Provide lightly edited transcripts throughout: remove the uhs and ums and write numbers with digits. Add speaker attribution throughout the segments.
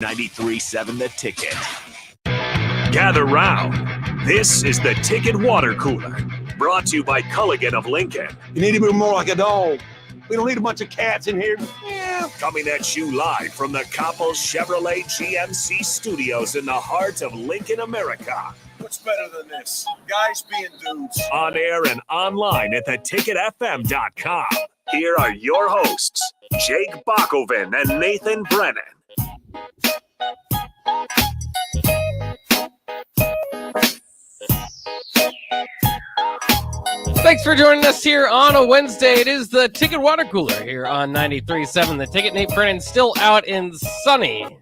Speaker 1: 93.7 The Ticket. Gather round. This is the Ticket Water Cooler, brought to you by Culligan of Lincoln.
Speaker 2: You need to be more like a dog. We don't need a bunch of cats in here.
Speaker 1: Yeah. Coming at you live from the Coppel Chevrolet GMC studios in the heart of Lincoln, America.
Speaker 2: What's better than this? Guys being dudes.
Speaker 1: On air and online at theticketfm.com. Here are your hosts, Jake Bakoven and Nathan Brennan.
Speaker 3: Thanks for joining us here on a Wednesday. It is the Ticket Water Cooler here on 93.7 The Ticket. Nate Brennan still out in sunny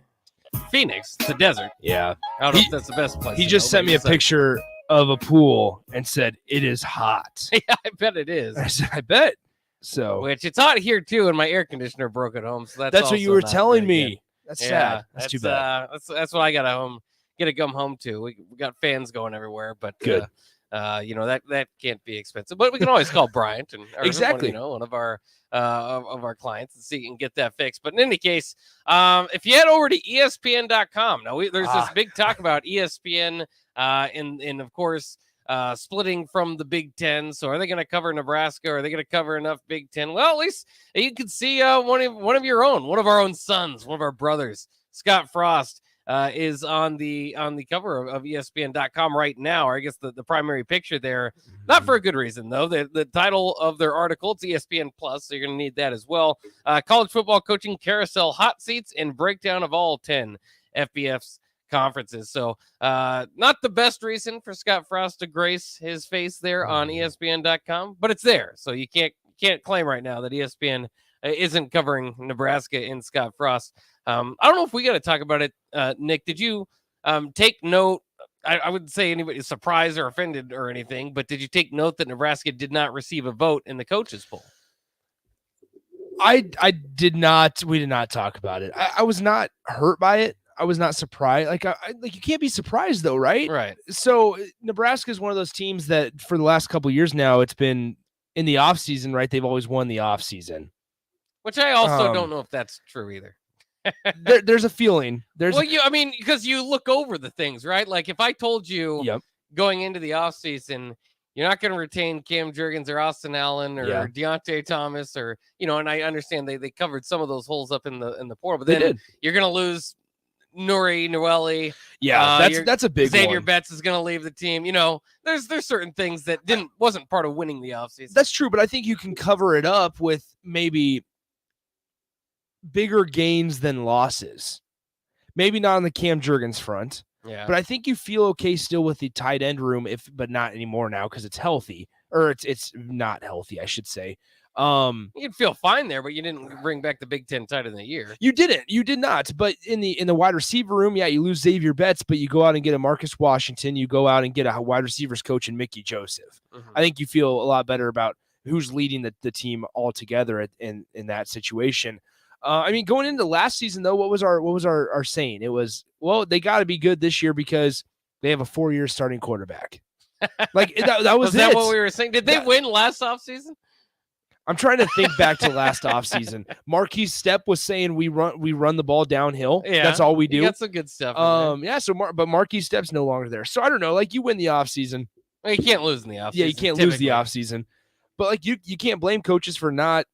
Speaker 3: Phoenix, the desert.
Speaker 4: Yeah.
Speaker 3: I don't know if that's the best place.
Speaker 4: He just sent me a picture of a pool and said, it is hot.
Speaker 3: Yeah, I bet it is.
Speaker 4: I said, I bet. So,
Speaker 3: Which it's hot here too, and my air conditioner broke at home. So
Speaker 4: that's what you were telling me. That's sad. That's too bad.
Speaker 3: That's what I got to come home to. We got fans going everywhere, but
Speaker 4: good.
Speaker 3: That can't be expensive, but we can always call Bryant and
Speaker 4: exactly
Speaker 3: one of our clients and see and get that fixed. But in any case, if you head over to ESPN.com, now there's this big talk about ESPN and of course splitting from the Big Ten. So are they going to cover Nebraska? Are they going to cover enough Big Ten? Well, at least you can see one of our own sons, one of our brothers, Scott Frost. Is on the cover of ESPN.com right now, or I guess the primary picture there. Not for a good reason, though. The title of their article, it's ESPN Plus, so you're going to need that as well. College football coaching carousel hot seats and breakdown of all 10 FBS conferences. So not the best reason for Scott Frost to grace his face there on ESPN.com, but it's there. So you can't claim right now that ESPN isn't covering Nebraska in Scott Frost. I don't know if we got to talk about it. Nick, did you take note? I wouldn't say anybody is surprised or offended or anything, but did you take note that Nebraska did not receive a vote in the coaches poll?
Speaker 4: I did not. We did not talk about it. I was not hurt by it. I was not surprised. Like you can't be surprised though, right?
Speaker 3: Right.
Speaker 4: So Nebraska is one of those teams that for the last couple of years now, it's been in the offseason, right? They've always won the offseason.
Speaker 3: Which I also don't know if that's true either.
Speaker 4: There's a feeling.
Speaker 3: Because you look over the things, right? Like if I told you going into the offseason, you're not going to retain Cam Jurgens or Austin Allen or Deontay Thomas or, and I understand they covered some of those holes up in the portal, but then you're going to lose Nuri Noeli.
Speaker 4: Yeah, that's a big
Speaker 3: Xavier
Speaker 4: one.
Speaker 3: Betts is going to leave the team. There's certain things that wasn't part of winning the offseason.
Speaker 4: That's true, but I think you can cover it up with maybe bigger gains than losses. Maybe not on the Cam Jurgens front.
Speaker 3: Yeah.
Speaker 4: But I think you feel okay still with the tight end room, but not anymore now because it's healthy. Or it's not healthy, I should say.
Speaker 3: You'd feel fine there, but you didn't bring back the Big Ten tight end of the year.
Speaker 4: You didn't. You did not. But in the wide receiver room, you lose Xavier Betts, but you go out and get a Marcus Washington. You go out and get a wide receivers coach in Mickey Joseph. Mm-hmm. I think you feel a lot better about who's leading the team altogether in that situation. Going into last season though, what was our saying? It was, well, they got to be good this year because they have a 4-year starting quarterback. Like that was
Speaker 3: that what we were saying? Did they win last offseason?
Speaker 4: I'm trying to think back to last offseason. Marquise Stepp was saying we run the ball downhill.
Speaker 3: Yeah,
Speaker 4: that's all we do.
Speaker 3: Got some good stuff.
Speaker 4: But Marquise Stepp's no longer there. So I don't know. Like you win the offseason.
Speaker 3: Well, you can't lose in the offseason.
Speaker 4: Yeah, you can't lose the offseason. But like you can't blame coaches for not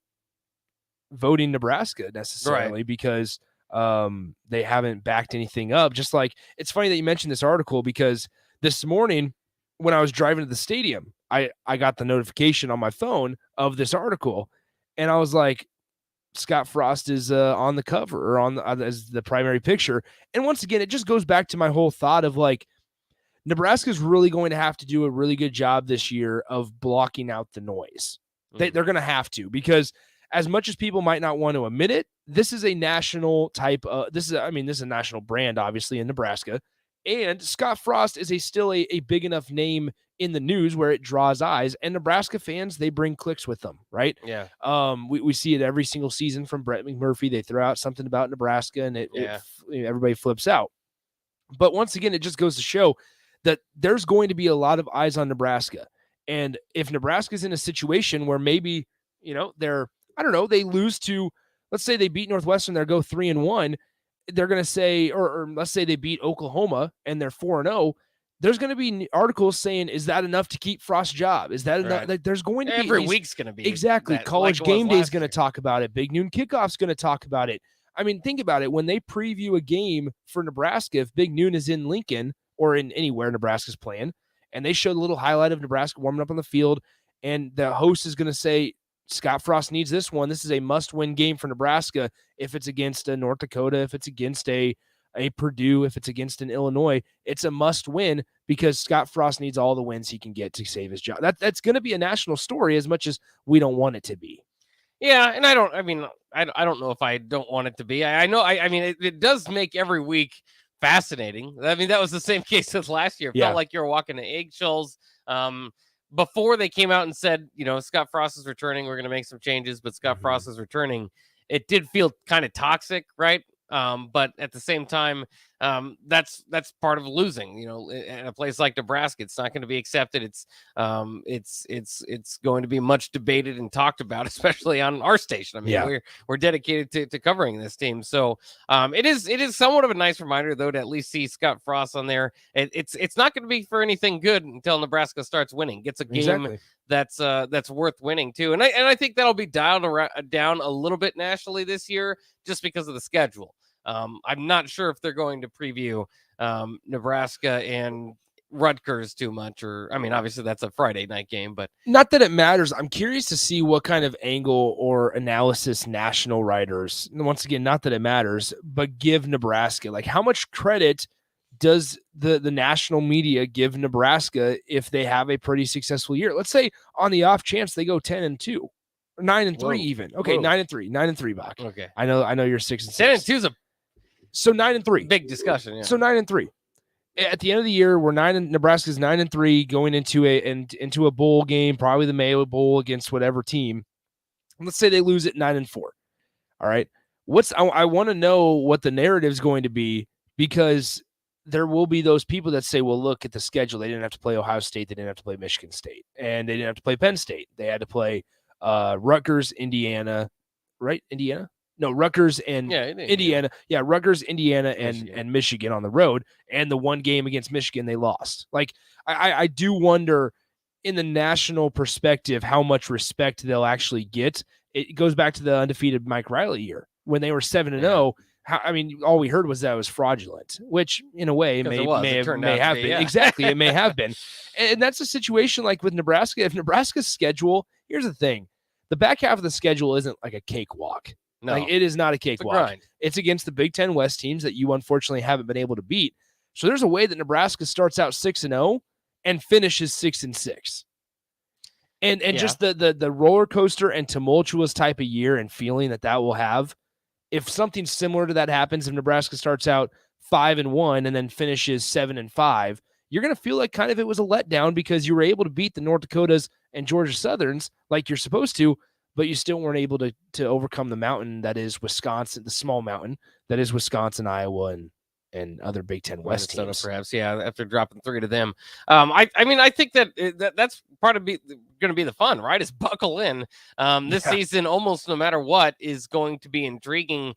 Speaker 4: voting Nebraska necessarily because they haven't backed anything up. Just like it's funny that you mentioned this article because this morning when I was driving to the stadium, I got the notification on my phone of this article and I was like, Scott Frost is on the cover or as the primary picture. And once again, it just goes back to my whole thought of like, Nebraska's really going to have to do a really good job this year of blocking out the noise. Mm-hmm. They're going to have to, because as much as people might not want to admit it, this is a national type. This is a national brand, obviously, in Nebraska. And Scott Frost is still a big enough name in the news where it draws eyes. And Nebraska fans, they bring clicks with them, right?
Speaker 3: Yeah.
Speaker 4: We see it every single season from Brett McMurphy. They throw out something about Nebraska, and everybody flips out. But once again, it just goes to show that there's going to be a lot of eyes on Nebraska. And if Nebraska's in a situation where maybe, they lose to, let's say they beat Northwestern, they go 3-1, they're going to say, or let's say they beat Oklahoma and they're 4-0. There's going to be articles saying, is that enough to keep Frost's job? Is that enough?
Speaker 3: Right.
Speaker 4: Like, there's going to be
Speaker 3: every week's going to be
Speaker 4: exactly.
Speaker 3: that,
Speaker 4: College
Speaker 3: like
Speaker 4: Game Day is going to talk about it. Big Noon Kickoff's going to talk about it. I mean, think about it. When they preview a game for Nebraska, if Big Noon is in Lincoln or in anywhere Nebraska's playing, and they show the little highlight of Nebraska warming up on the field, and the host is going to say, Scott Frost needs this one. This is a must-win game for Nebraska if it's against a North Dakota, if it's against a Purdue, if it's against an Illinois. It's a must-win because Scott Frost needs all the wins he can get to save his job. That's going to be a national story as much as we don't want it to be.
Speaker 3: Yeah, and I don't know if I don't want it to be. I know, it does make every week fascinating. I mean, that was the same case as last year. It felt like you were walking to eggshells. Before they came out and said, Scott Frost is returning, we're going to make some changes, but Scott Frost is returning. It did feel kind of toxic, right? But at the same time, that's part of losing. In a place like Nebraska, it's not going to be accepted. It's going to be much debated and talked about, especially on our station. I mean, we're dedicated to covering this team. So it is somewhat of a nice reminder, though, to at least see Scott Frost on there. It's not going to be for anything good until Nebraska starts winning, gets a game that's worth winning too. And I think that'll be dialed down a little bit nationally this year, just because of the schedule. I'm not sure if they're going to preview Nebraska and Rutgers too much, obviously that's a Friday night game, but
Speaker 4: not that it matters. I'm curious to see what kind of angle or analysis national writers, once again, not that it matters, but give Nebraska. Like, how much credit does the national media give Nebraska if they have a pretty successful year? Let's say on the off chance they go 10-2. 9-3 even. Okay, 9-3, Bach.
Speaker 3: Okay.
Speaker 4: I know you're 6-6.
Speaker 3: 10-2 is
Speaker 4: so 9-3.
Speaker 3: Big discussion. Yeah.
Speaker 4: So 9-3. At the end of the year, Nebraska's 9-3 going into a bowl game, probably the Mayo Bowl against whatever team. Let's say they lose at 9-4. All right. I want to know what the narrative is going to be, because there will be those people that say, well, look at the schedule. They didn't have to play Ohio State. They didn't have to play Michigan State, and they didn't have to play Penn State. They had to play Rutgers, Indiana, right? Indiana? No, Rutgers and Indiana. Yeah, Rutgers, Indiana, and Michigan on the road. And the one game against Michigan, they lost. Like, I do wonder, in the national perspective, how much respect they'll actually get. It goes back to the undefeated Mike Riley year when they were 7-0. All we heard was that it was fraudulent, which in a way may have been. Exactly, it may have been. And that's a situation like with Nebraska. If Nebraska's schedule, here's the thing. The back half of the schedule isn't like a cakewalk.
Speaker 3: No,
Speaker 4: like, it is not a cakewalk. It's against the Big Ten West teams that you unfortunately haven't been able to beat. So there's a way that Nebraska starts out 6-0 and finishes 6-6. And just the roller coaster and tumultuous type of year and feeling that will have. If something similar to that happens, if Nebraska starts out 5-1 and then finishes 7-5, you're going to feel like kind of it was a letdown because you were able to beat the North Dakotas and Georgia Southerns like you're supposed to, but you still weren't able to overcome the mountain that is Wisconsin, the small mountain that is Wisconsin, Iowa, and other Big Ten West teams.
Speaker 3: Perhaps, after dropping 3 to them. I think that's part of going to be the fun, right? Is buckle in. This season, almost no matter what, is going to be intriguing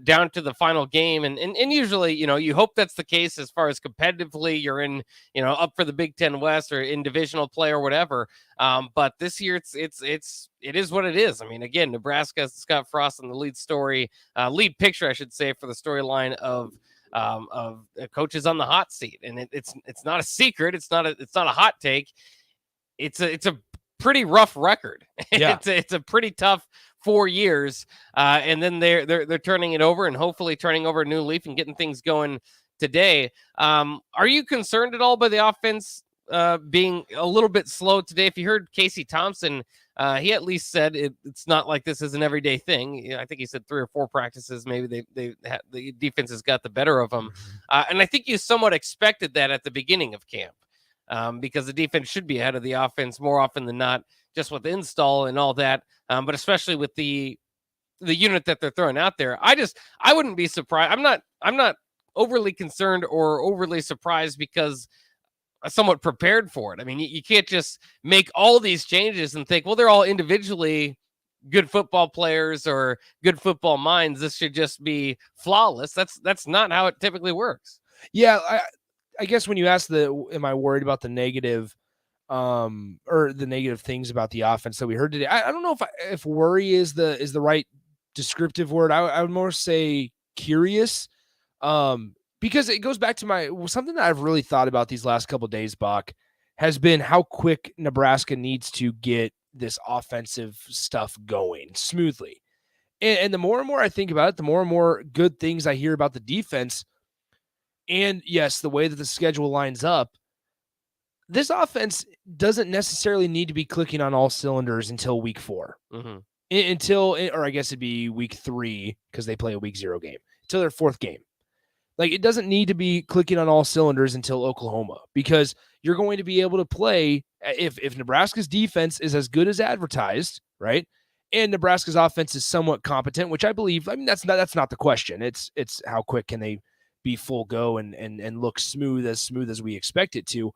Speaker 3: down to the final game. And usually, you hope that's the case as far as competitively you're in, up for the Big Ten West or in divisional play or whatever. But this year, it is what it is. I mean, again, Nebraska, Scott Frost in the lead picture, I should say, for the storyline of coaches on the hot seat, and it's not a secret. It's not a hot take. It's a pretty rough record.
Speaker 4: Yeah.
Speaker 3: it's a pretty tough 4 years, and then they're turning it over and hopefully turning over a new leaf and getting things going today. Are you concerned at all by the offense being a little bit slow today? If you heard Casey Thompson, he at least said it's not like this is an everyday thing. I think he said 3 or 4 practices. Maybe the defense has got the better of them. And I think you somewhat expected that at the beginning of camp because the defense should be ahead of the offense more often than not, just with the install and all that. But especially with the unit that they're throwing out there, I wouldn't be surprised. I'm not overly concerned or overly surprised because somewhat prepared for it. I mean, you can't just make all these changes and think, well, they're all individually good football players or good football minds. This should just be flawless. That's not how it typically works.
Speaker 4: Yeah, I guess when you ask am I worried about the negative or the negative things about the offense that we heard today, I don't know if worry is the right descriptive word. I would more say curious, because it goes back to something that I've really thought about these last couple of days, Bach, has been how quick Nebraska needs to get this offensive stuff going smoothly. And the more and more I think about it, the more and more good things I hear about the defense. And yes, the way that the schedule lines up, this offense doesn't necessarily need to be clicking on all cylinders until week 4.
Speaker 3: Mm-hmm.
Speaker 4: Or I guess it'd be week 3 because they play a week 0 game, until their 4th game. Like, it doesn't need to be clicking on all cylinders until Oklahoma, because you're going to be able to play if Nebraska's defense is as good as advertised, right? And Nebraska's offense is somewhat competent, which I believe. I mean, that's not the question. It's how quick can they be full go and look smooth as we expect it to.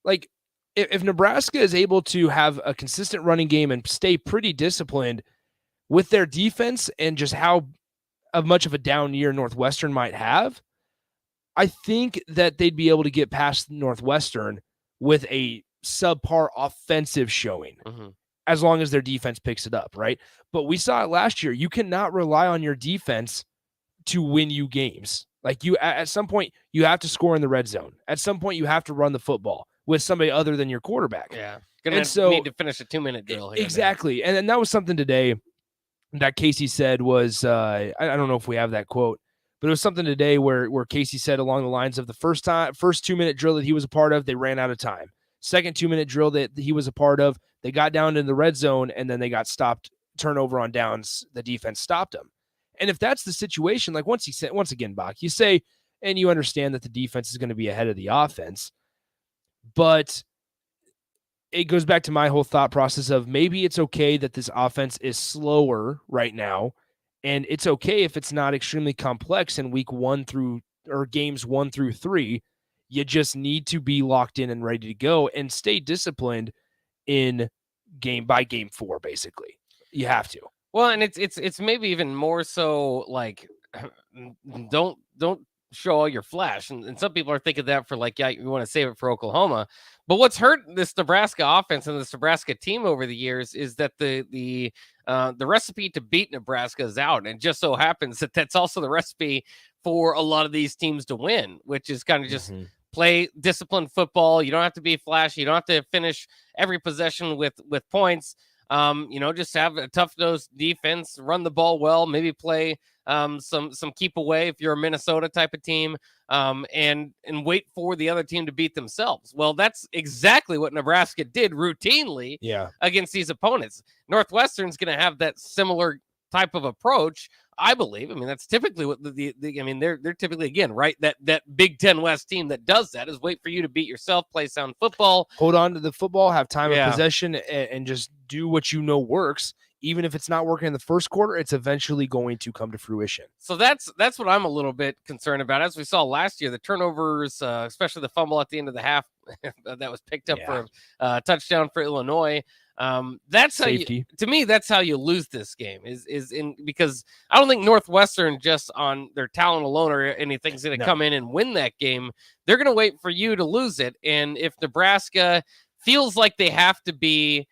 Speaker 4: Like, if Nebraska is able to have a consistent running game and stay pretty disciplined with their defense and just how much of a down year Northwestern might have, I think that they'd be able to get past Northwestern with a subpar offensive showing, as long as their defense picks it up, right? But we saw it last year. You cannot rely on your defense to win you games. Like, at some point, you have to score in the red zone. At some point, you have to run the football with somebody other than your quarterback.
Speaker 3: Yeah. Gonna need to finish a 2-minute drill here.
Speaker 4: Exactly. And that was something today that Casey said was, I don't know if we have that quote, but it was something today where Casey said along the lines of the first 2-minute drill that he was a part of, they ran out of time. Second 2-minute drill that he was a part of, they got down in the red zone and then they got stopped, turnover on downs. The defense stopped them. And if that's the situation, like once again, Bach, you say, and you understand that the defense is going to be ahead of the offense, but it goes back to my whole thought process of maybe it's okay that this offense is slower right now, and it's okay if it's not extremely complex in games 1 through 3. You just need to be locked in and ready to go and stay disciplined in game 4, basically. You have to.
Speaker 3: Well, and it's maybe even more so like don't show all your flash. And some people are thinking that for like, yeah, you want to save it for Oklahoma. But what's hurt this Nebraska offense and this Nebraska team over the years is that the recipe to beat Nebraska is out. And it just so happens that that's also the recipe for a lot of these teams to win, which is kind of just play disciplined football. You don't have to be flashy. You don't have to finish every possession with points. Just have a tough-nosed defense, run the ball well, maybe play some keep away if you're a Minnesota type of team, and wait for the other team to beat themselves. Well, that's exactly what Nebraska did routinely against these opponents. Northwestern's going to have that similar type of approach, I believe. I mean, that's typically what they're typically, again, right? That Big Ten West team that does that is wait for you to beat yourself, play sound football,
Speaker 4: hold on to the football, have time of possession, and just do what you know works. Even if it's not working in the first quarter, it's eventually going to come to fruition.
Speaker 3: So that's what I'm a little bit concerned about. As we saw last year, the turnovers, especially the fumble at the end of the half that was picked up for a touchdown for Illinois. That's
Speaker 4: safety.
Speaker 3: That's how you lose this game because I don't think Northwestern just on their talent alone or anything is going to come in and win that game. They're going to wait for you to lose it. And if Nebraska feels like they have to be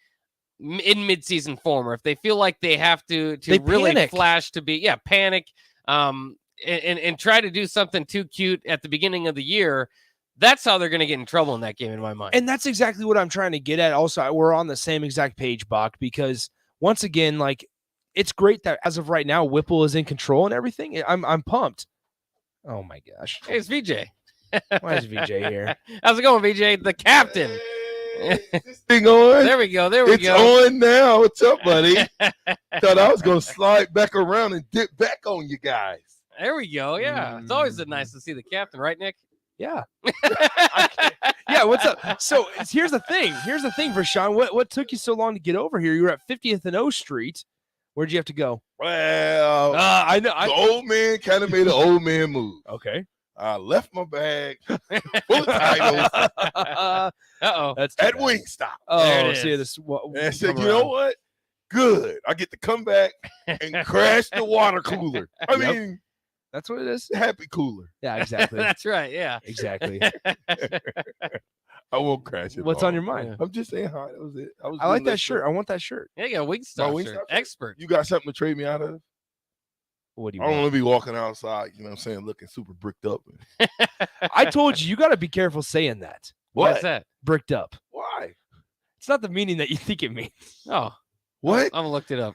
Speaker 3: in midseason form, or if they feel like they have to really panic. Flash to be, panic, and try to do something too cute at the beginning of the year, that's how they're going to get in trouble in that game, in my mind.
Speaker 4: And that's exactly what I'm trying to get at. Also, we're on the same exact page, Bach, because once again, like, it's great that as of right now, Whipple is in control and everything. I'm pumped. Oh my gosh.
Speaker 3: Hey, it's VJ.
Speaker 4: Why is VJ here?
Speaker 3: How's it going, VJ? The captain.
Speaker 2: Is this thing on?
Speaker 3: There we go.
Speaker 2: It's on now. What's up, buddy? Thought I was going to slide back around and dip back on you guys.
Speaker 3: There we go. Yeah. It's always nice to see the captain, right, Nick?
Speaker 4: Yeah. Yeah, what's up? So here's the thing. For Sean. What took you so long to get over here? You were at 50th and O Street. Where'd you have to go?
Speaker 2: Well,
Speaker 4: I know.
Speaker 2: The old man kind of made an old man move.
Speaker 4: Okay.
Speaker 2: I left my bag full of titles
Speaker 3: Uh-oh.
Speaker 2: at Wingstop.
Speaker 4: Oh,
Speaker 3: there it
Speaker 4: see
Speaker 3: is.
Speaker 4: this.
Speaker 2: And I said, you know what? good. I get to come back and crash the water cooler. I
Speaker 4: Yep.
Speaker 2: mean,
Speaker 4: That's what it is.
Speaker 2: happy cooler.
Speaker 4: Yeah, exactly.
Speaker 3: That's right. Yeah.
Speaker 4: Exactly.
Speaker 2: I won't crash it.
Speaker 4: What's
Speaker 2: all.
Speaker 4: on your mind?
Speaker 2: I'm just saying hi. That was it.
Speaker 4: I like that shirt. I want that shirt.
Speaker 3: Yeah, you got a Wingstop
Speaker 2: Wingstop
Speaker 3: shirt.
Speaker 2: shirt?
Speaker 3: Expert.
Speaker 2: You got something to trade me out of?
Speaker 4: What do you
Speaker 2: I don't
Speaker 4: want?
Speaker 2: want to be walking outside, you know what I'm saying, looking super bricked up.
Speaker 4: I told you got to be careful saying that.
Speaker 3: Why
Speaker 2: What?
Speaker 3: is that?
Speaker 4: Bricked up.
Speaker 2: Why?
Speaker 4: It's not the meaning that you think it means.
Speaker 3: Oh,
Speaker 2: What?
Speaker 3: I'm gonna looked it up.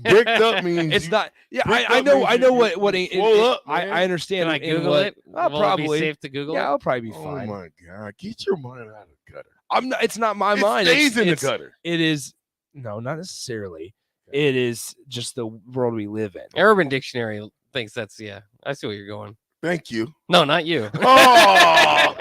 Speaker 2: Bricked up means
Speaker 4: It's not. Yeah,
Speaker 2: bricked
Speaker 4: I
Speaker 2: up
Speaker 4: know.
Speaker 2: means
Speaker 4: I know
Speaker 2: you-
Speaker 4: what.
Speaker 2: you swole up,
Speaker 4: I
Speaker 2: man.
Speaker 4: understand.
Speaker 3: Can I
Speaker 4: in
Speaker 3: Google
Speaker 4: what-
Speaker 3: it?
Speaker 4: I'll
Speaker 3: Will
Speaker 4: probably.
Speaker 3: it be safe to Google
Speaker 4: Yeah,
Speaker 3: it?
Speaker 4: I'll probably be
Speaker 2: Oh
Speaker 4: fine.
Speaker 2: my God. Get your mind out of the gutter.
Speaker 4: I'm not. It's not my
Speaker 2: It
Speaker 4: mind.
Speaker 2: stays in the
Speaker 4: It's-
Speaker 2: gutter.
Speaker 4: It is. No, not necessarily. It is just the world we live in.
Speaker 3: Urban Dictionary thinks that's yeah. I see where you're going.
Speaker 2: Thank you.
Speaker 3: No, not you.
Speaker 2: Oh!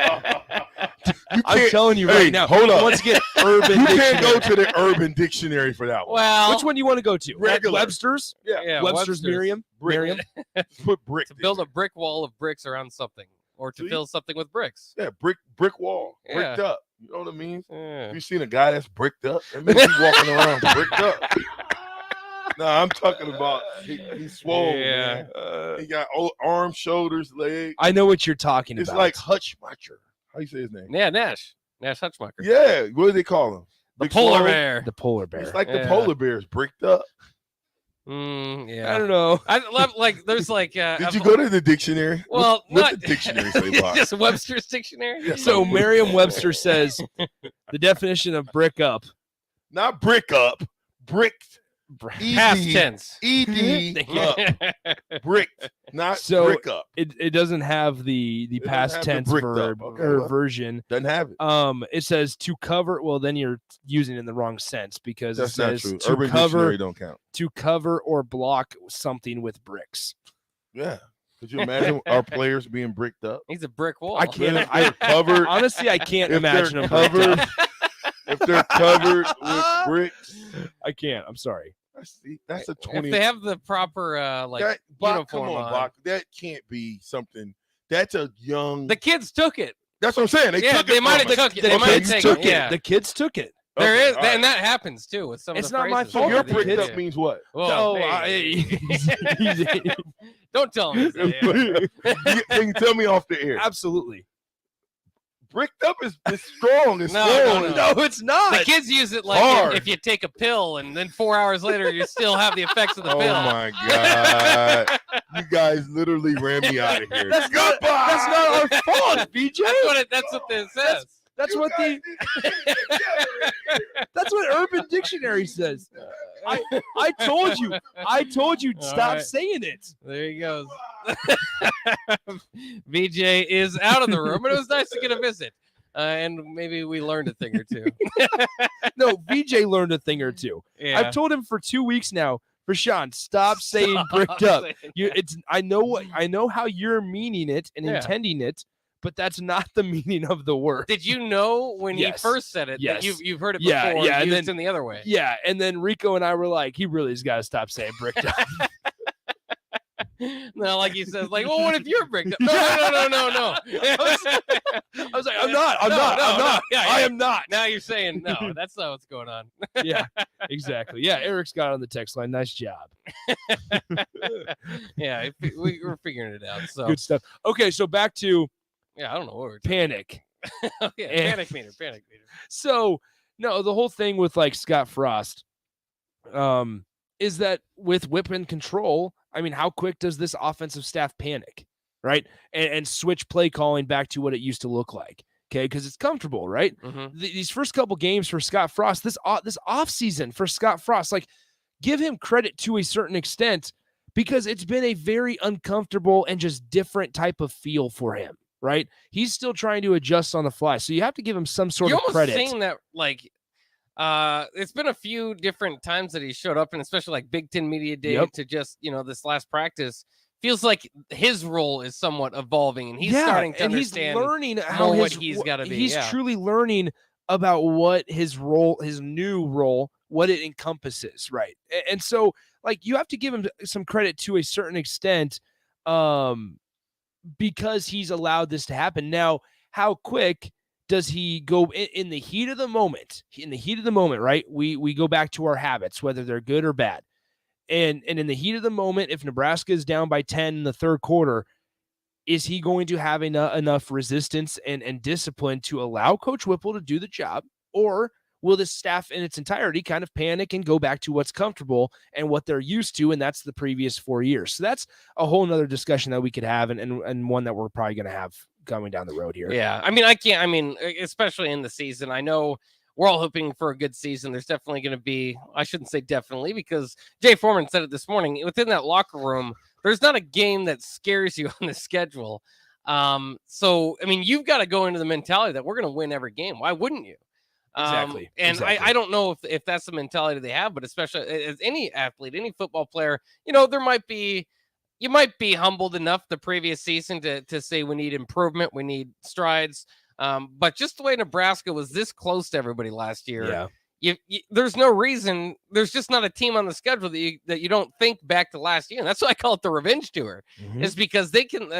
Speaker 2: You
Speaker 4: I'm
Speaker 2: can't-
Speaker 4: telling you
Speaker 2: hey,
Speaker 4: right now.
Speaker 2: hold up.
Speaker 4: Once again, Urban
Speaker 2: You
Speaker 4: Dictionary.
Speaker 2: can't go to the Urban Dictionary for that one.
Speaker 3: Well,
Speaker 4: Which one do you want to go to?
Speaker 2: Regular.
Speaker 4: Webster's.
Speaker 3: Yeah,
Speaker 4: Webster's Merriam.
Speaker 2: Brick. Just put brick.
Speaker 3: To build a brick wall of bricks around something, or to
Speaker 2: See?
Speaker 3: fill something with bricks.
Speaker 2: Yeah, brick wall. Bricked up. You know what I mean?
Speaker 3: Yeah.
Speaker 2: If you seen a guy that's bricked up, that means he's walking around bricked up. No, I'm talking about he's swole.
Speaker 3: Yeah.
Speaker 2: Man. He got arms, shoulders, legs.
Speaker 4: I know what you're talking
Speaker 2: It's
Speaker 4: about.
Speaker 2: like Hutchmacher. How you say his name?
Speaker 3: Yeah, Nash Hutchmacher.
Speaker 2: Yeah. What do they call him?
Speaker 3: The
Speaker 2: Big
Speaker 3: polar
Speaker 2: Swole?
Speaker 3: bear.
Speaker 4: the polar bear.
Speaker 2: It's like
Speaker 3: Yeah.
Speaker 2: the polar bears bricked up.
Speaker 3: Yeah.
Speaker 4: I don't know.
Speaker 3: I love like there's like
Speaker 2: Did you go to the dictionary?
Speaker 3: Well,
Speaker 2: What's
Speaker 3: not
Speaker 2: the dictionary say about it?
Speaker 3: just Webster's dictionary.
Speaker 2: Yeah.
Speaker 4: So Merriam-Webster says the definition of brick up.
Speaker 2: Not brick up, bricked.
Speaker 3: Past
Speaker 2: ED,
Speaker 3: tense.
Speaker 2: ED up, bricked, not
Speaker 4: So-
Speaker 2: brick up.
Speaker 4: It doesn't have the
Speaker 2: doesn't
Speaker 4: past
Speaker 2: have the
Speaker 4: tense
Speaker 2: bricked up.
Speaker 4: verb
Speaker 2: Okay,
Speaker 4: or
Speaker 2: well.
Speaker 4: version.
Speaker 2: Doesn't have it.
Speaker 4: It says to cover. Well, then you're using it in the wrong sense because
Speaker 2: That's
Speaker 4: it
Speaker 2: not
Speaker 4: says
Speaker 2: true.
Speaker 4: to
Speaker 2: Urban
Speaker 4: cover
Speaker 2: Dictionary don't count.
Speaker 4: to cover or block something with bricks.
Speaker 2: Yeah. Could you imagine our players being bricked up?
Speaker 3: He's a brick wall.
Speaker 4: I can't.
Speaker 2: If they're covered.
Speaker 4: Honestly, I can't
Speaker 2: If they're
Speaker 4: imagine them bricked
Speaker 2: covered,
Speaker 4: up.
Speaker 2: if they're covered with bricks,
Speaker 4: I can't. I'm sorry.
Speaker 2: that's a
Speaker 3: If
Speaker 2: 20.
Speaker 3: they have the proper like
Speaker 2: that, Bach,
Speaker 3: uniform
Speaker 2: come on,
Speaker 3: on.
Speaker 2: Bach. That can't be something. That's a young.
Speaker 3: The kids took it.
Speaker 2: That's what I'm saying. They
Speaker 3: Yeah,
Speaker 2: took
Speaker 3: they
Speaker 2: it
Speaker 3: might
Speaker 2: from
Speaker 3: have
Speaker 2: us.
Speaker 3: took it. They
Speaker 4: The
Speaker 3: might have
Speaker 4: kids
Speaker 3: taken
Speaker 4: took
Speaker 3: it.
Speaker 4: it.
Speaker 3: Yeah.
Speaker 4: The kids took it.
Speaker 3: There
Speaker 2: Okay,
Speaker 3: is,
Speaker 2: all right.
Speaker 3: and that happens too with some
Speaker 4: It's
Speaker 3: of the
Speaker 4: not my
Speaker 3: phrases.
Speaker 4: fault.
Speaker 2: So your
Speaker 4: the
Speaker 2: bricked
Speaker 4: kids-
Speaker 2: up means what?
Speaker 3: Whoa,
Speaker 4: No,
Speaker 3: hey.
Speaker 4: don't
Speaker 3: Don't tell me.
Speaker 2: Can you tell me off the air?
Speaker 4: absolutely.
Speaker 2: Bricked up is strong. It's
Speaker 3: No,
Speaker 2: strong.
Speaker 3: no.
Speaker 4: No, it's not.
Speaker 3: The kids use it like
Speaker 2: Hard.
Speaker 3: if you take a pill and then 4 hours later you still have the effects of the
Speaker 2: Oh
Speaker 3: pill.
Speaker 2: my god! You guys literally ran me out of here.
Speaker 4: That's not our fault, BJ.
Speaker 3: That's what this says.
Speaker 4: That's what the that's what Urban Dictionary says. I told you.
Speaker 3: All
Speaker 4: Stop
Speaker 3: right.
Speaker 4: saying it.
Speaker 3: There he goes. VJ is out of the room, but it was nice to get a visit. And maybe we learned a thing or two.
Speaker 4: No, VJ learned a thing or two.
Speaker 3: Yeah.
Speaker 4: I've told him for 2 weeks now. Rashawn, stop saying bricked up. I know how you're meaning it and
Speaker 3: Yeah.
Speaker 4: intending it, but that's not the meaning of the word.
Speaker 3: Did you know when
Speaker 4: Yes.
Speaker 3: he first said it
Speaker 4: Yes.
Speaker 3: that you've heard it
Speaker 4: Yeah,
Speaker 3: before
Speaker 4: yeah, and
Speaker 3: used
Speaker 4: then-
Speaker 3: in the other way?
Speaker 4: Yeah, and then Rico and I were like, he really has got to stop saying bricked up.
Speaker 3: No, like he says, like, well, what if you're bricked up? No.
Speaker 4: I was like, I'm
Speaker 3: No,
Speaker 4: not.
Speaker 3: yeah,
Speaker 4: I
Speaker 3: yeah.
Speaker 4: am not.
Speaker 3: Now you're saying no. That's not what's going on.
Speaker 4: Yeah, exactly. Yeah, Eric's got on the text line. Nice job.
Speaker 3: Yeah, we're figuring it out. So
Speaker 4: Good stuff. Okay, so back to
Speaker 3: yeah, I don't know what we're
Speaker 4: panic.
Speaker 3: yeah,
Speaker 4: And-
Speaker 3: panic meter.
Speaker 4: So no, the whole thing with like Scott Frost, is that with whip and control, I mean, how quick does this offensive staff panic, right? And switch play calling back to what it used to look like. Okay, because it's comfortable, right?
Speaker 3: Mm-hmm.
Speaker 4: These first couple games for Scott Frost, this off season for Scott Frost, like give him credit to a certain extent because it's been a very uncomfortable and just different type of feel for him, right? He's still trying to adjust on the fly, so you have to give him some sort
Speaker 3: You're
Speaker 4: of
Speaker 3: almost
Speaker 4: credit.
Speaker 3: saying that like it's been a few different times that he showed up, and especially like Big Ten Media Day
Speaker 4: Yep.
Speaker 3: to just this last practice feels like his role is somewhat evolving, and he's
Speaker 4: Yeah,
Speaker 3: starting to
Speaker 4: and
Speaker 3: understand.
Speaker 4: he's learning how
Speaker 3: what
Speaker 4: his,
Speaker 3: he's gotta be,
Speaker 4: He's
Speaker 3: yeah.
Speaker 4: truly learning about what his role, his new role, what it encompasses, right? And so, like, you have to give him some credit to a certain extent, because he's allowed this to happen. Now, how quick does he go in the heat of the moment? In the heat of the moment, right? We go back to our habits, whether they're good or bad. And in the heat of the moment, if Nebraska is down by 10 in the third quarter, is he going to have enough resistance and discipline to allow Coach Whipple to do the job? Or will the staff in its entirety kind of panic and go back to what's comfortable and what they're used to, and that's the previous 4 years? So that's a whole nother discussion that we could have, and one that we're probably going to have coming down the road here.
Speaker 3: Yeah, I mean, especially in the season, I know we're all hoping for a good season. There's definitely going to be, I shouldn't say definitely, because Jay Foreman said it this morning, within that locker room, there's not a game that scares you on the schedule. So, I mean, you've got to go into the mentality that we're going to win every game. Why wouldn't you?
Speaker 4: Exactly.
Speaker 3: And
Speaker 4: exactly.
Speaker 3: I don't know if that's the mentality they have, but especially as any athlete, any football player, you might be humbled enough the previous season to say we need improvement, we need strides. But just the way Nebraska was this close to everybody last year, there's no reason. There's just not a team on the schedule that you don't think back to last year. And that's why I call it the revenge tour.
Speaker 4: Mm-hmm.
Speaker 3: Is because they can.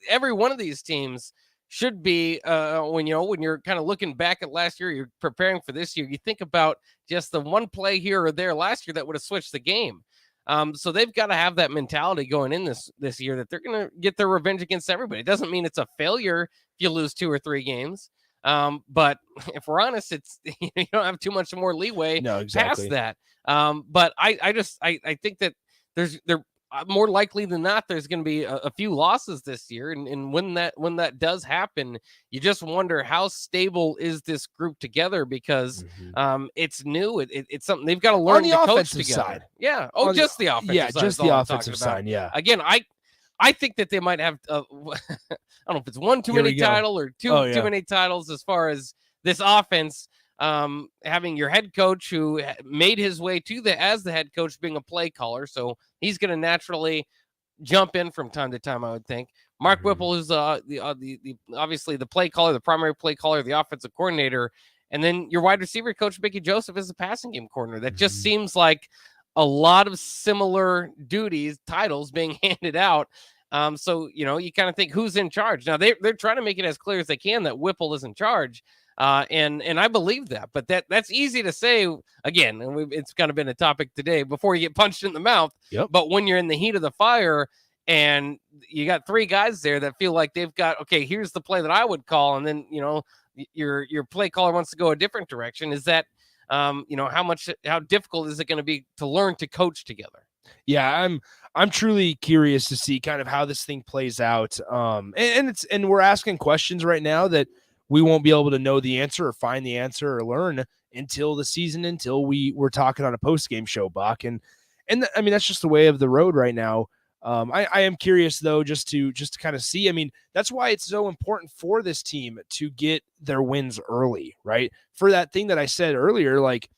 Speaker 3: Every one of these teams should be when you're kind of looking back at last year, you're preparing for this year. You think about just the one play here or there last year that would have switched the game. So they've got to have that mentality going in this year that they're going to get their revenge against everybody. It doesn't mean it's a failure if you lose 2 or 3 games. But if we're honest, it's you don't have too much more leeway past that. But I think that they're more likely than not, there's going to be a few losses this year. And when that does happen, you just wonder how stable is this group together, because it's new. It's something they've got to learn to coach together.
Speaker 4: Side.
Speaker 3: Yeah. Oh, just the offensive side.
Speaker 4: Yeah, just the offensive side. Yeah.
Speaker 3: Again, I think that they might have, I don't know if it's one too many title or too many titles as far as this offense. Having your head coach who made his way as the head coach being a play caller. So he's going to naturally jump in from time to time, I would think. Mark Whipple is the obviously the play caller, the primary play caller, the offensive coordinator. And then your wide receiver coach, Mickey Joseph, is the passing game coordinator. That just seems like a lot of similar titles being handed out. So, you kind of think who's in charge. Now they're trying to make it as clear as they can that Whipple is in charge. And I believe that, but that's easy to say again, and it's kind of been a topic today before you get punched in the mouth.
Speaker 4: Yep.
Speaker 3: But when you're in the heat of the fire and you got 3 guys there that feel like they've got, okay, here's the play that I would call. And then, your play caller wants to go a different direction. Is that, how difficult is it going to be to learn to coach together?
Speaker 4: Yeah, I'm truly curious to see kind of how this thing plays out. And we're asking questions right now that we won't be able to know the answer or find the answer or learn until the season, until we're talking on a post-game show, Buck. And I mean, that's just the way of the road right now. I am curious though, just to kind of see. I mean, that's why it's so important for this team to get their wins early, right? For that thing that I said earlier, like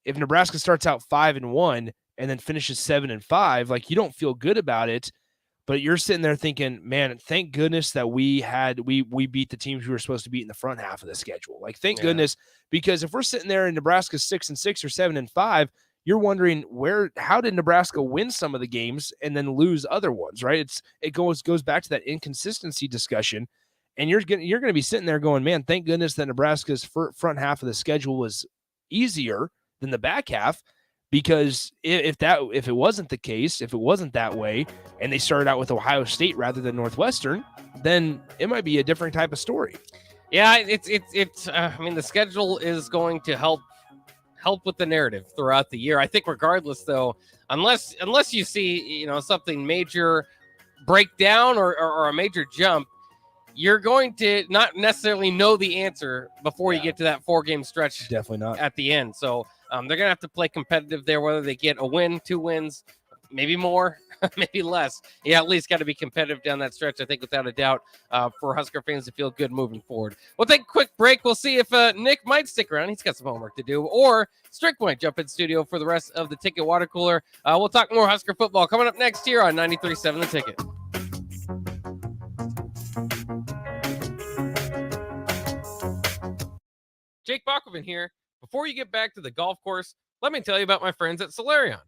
Speaker 4: if Nebraska starts out 5-1 and then finishes 7-5, like you don't feel good about it, but you're sitting there thinking, man, thank goodness that we beat the teams we were supposed to beat in the front half of the schedule. Like, thank goodness, because if we're sitting there in Nebraska 6-6 or 7-5, you're wondering how did Nebraska win some of the games and then lose other ones, right? It goes back to that inconsistency discussion, and you're going to be sitting there going, man, thank goodness that Nebraska's front half of the schedule was easier than the back half. Because if it wasn't the case, if it wasn't that way, and they started out with Ohio State rather than Northwestern, then it might be a different type of story.
Speaker 3: Yeah, it's. I mean, the schedule is going to help with the narrative throughout the year. I think, regardless, though, unless you see something major breakdown or a major jump, you're going to not necessarily know the answer before you get to that 4-game stretch.
Speaker 4: Definitely not
Speaker 3: at the end. So they're going to have to play competitive there, whether they get a win, 2 wins, maybe more, maybe less. Yeah, at least got to be competitive down that stretch, I think, without a doubt, for Husker fans to feel good moving forward. We'll take a quick break. We'll see if Nick might stick around. He's got some homework to do. Or Strick might jump in studio for the rest of the Ticket Water Cooler. We'll talk more Husker football coming up next here on 93.7 The Ticket. Jake Bachman here. Before you get back to the golf course, let me tell you about my friends at Solarion.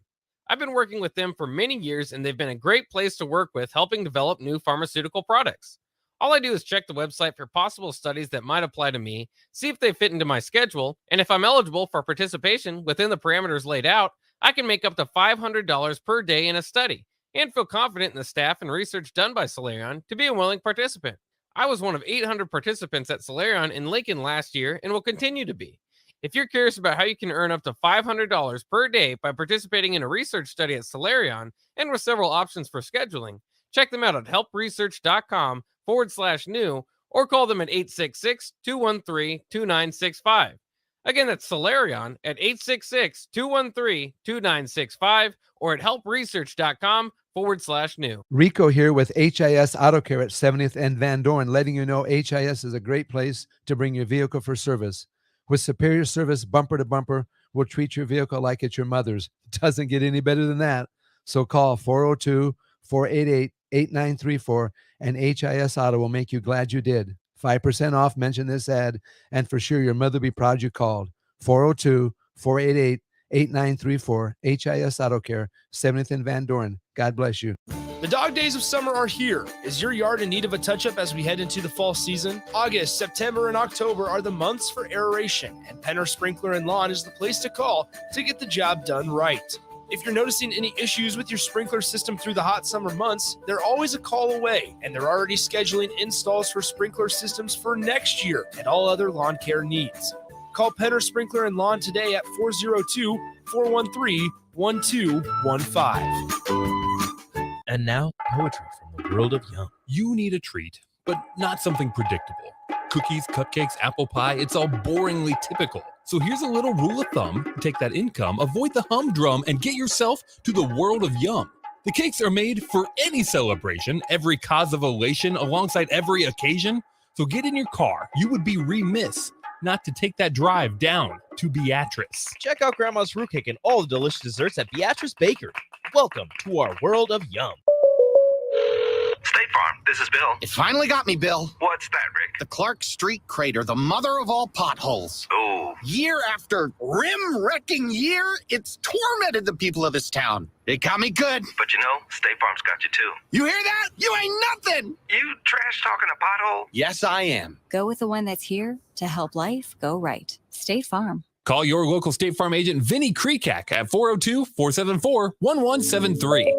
Speaker 3: I've been working with them for many years, and they've been a great place to work with, helping develop new pharmaceutical products. All I do is check the website for possible studies that might apply to me, see if they fit into my schedule, and if I'm eligible for participation within the parameters laid out, I can make up to $500 per day in a study and feel confident in the staff and research done by Solarion to be a willing participant. I was one of 800 participants at Solarion in Lincoln last year and will continue to be. If you're curious about how you can earn up to $500 per day by participating in a research study at Solarion and with several options for scheduling, check them out at helpresearch.com/new or call them at 866-213-2965. Again, that's Solarion at 866-213-2965 or at helpresearch.com/new.
Speaker 5: Rico here with HIS Auto Care at 70th and Van Dorn, letting you know HIS is a great place to bring your vehicle for service. With superior service, bumper to bumper, we'll treat your vehicle like it's your mother's. It doesn't get any better than that. So call 402-488-8934 and HIS Auto will make you glad you did. 5% off, mention this ad, and for sure your mother will be proud you called. 402-488-8934, HIS Auto Care, 70th and Van Dorn. God bless you.
Speaker 4: The dog days of summer are here. Is your yard in need of a touch-up as we head into the fall season? August, September, and October are the months for aeration, and Penner Sprinkler and Lawn is the place to call to get the job done right. If you're noticing any issues with your sprinkler system through the hot summer months, they're always a call away, and they're already scheduling installs for sprinkler systems for next year and all other lawn care needs. Call Penner Sprinkler and Lawn today at 402-413-1215.
Speaker 6: And now, poetry from the world of Yum. You need a treat, but not something predictable. Cookies, cupcakes, apple pie, it's all boringly typical. So here's a little rule of thumb. Take that income, avoid the humdrum, and get yourself to the world of Yum. The cakes are made for any celebration, every cause of elation, alongside every occasion. So get in your car. You would be remiss not to take that drive down to Beatrice.
Speaker 7: Check out Grandma's Fruitcake and all the delicious desserts at Beatrice Bakery. Welcome to our world of Yum.
Speaker 8: State Farm, this is Bill.
Speaker 9: It finally got me, Bill.
Speaker 8: What's that, Rick?
Speaker 9: The Clark Street crater, the mother of all potholes.
Speaker 8: Oh.
Speaker 9: Year after rim-wrecking year, it's tormented the people of this town. It got me good.
Speaker 8: But you know, State Farm's got you too.
Speaker 9: You hear that? You ain't nothing.
Speaker 8: You trash talking a pothole?
Speaker 9: Yes, I am.
Speaker 10: Go with the one that's here to help life go right. State Farm.
Speaker 6: Call your local State Farm agent, Vinny Krekak, at 402-474-1173.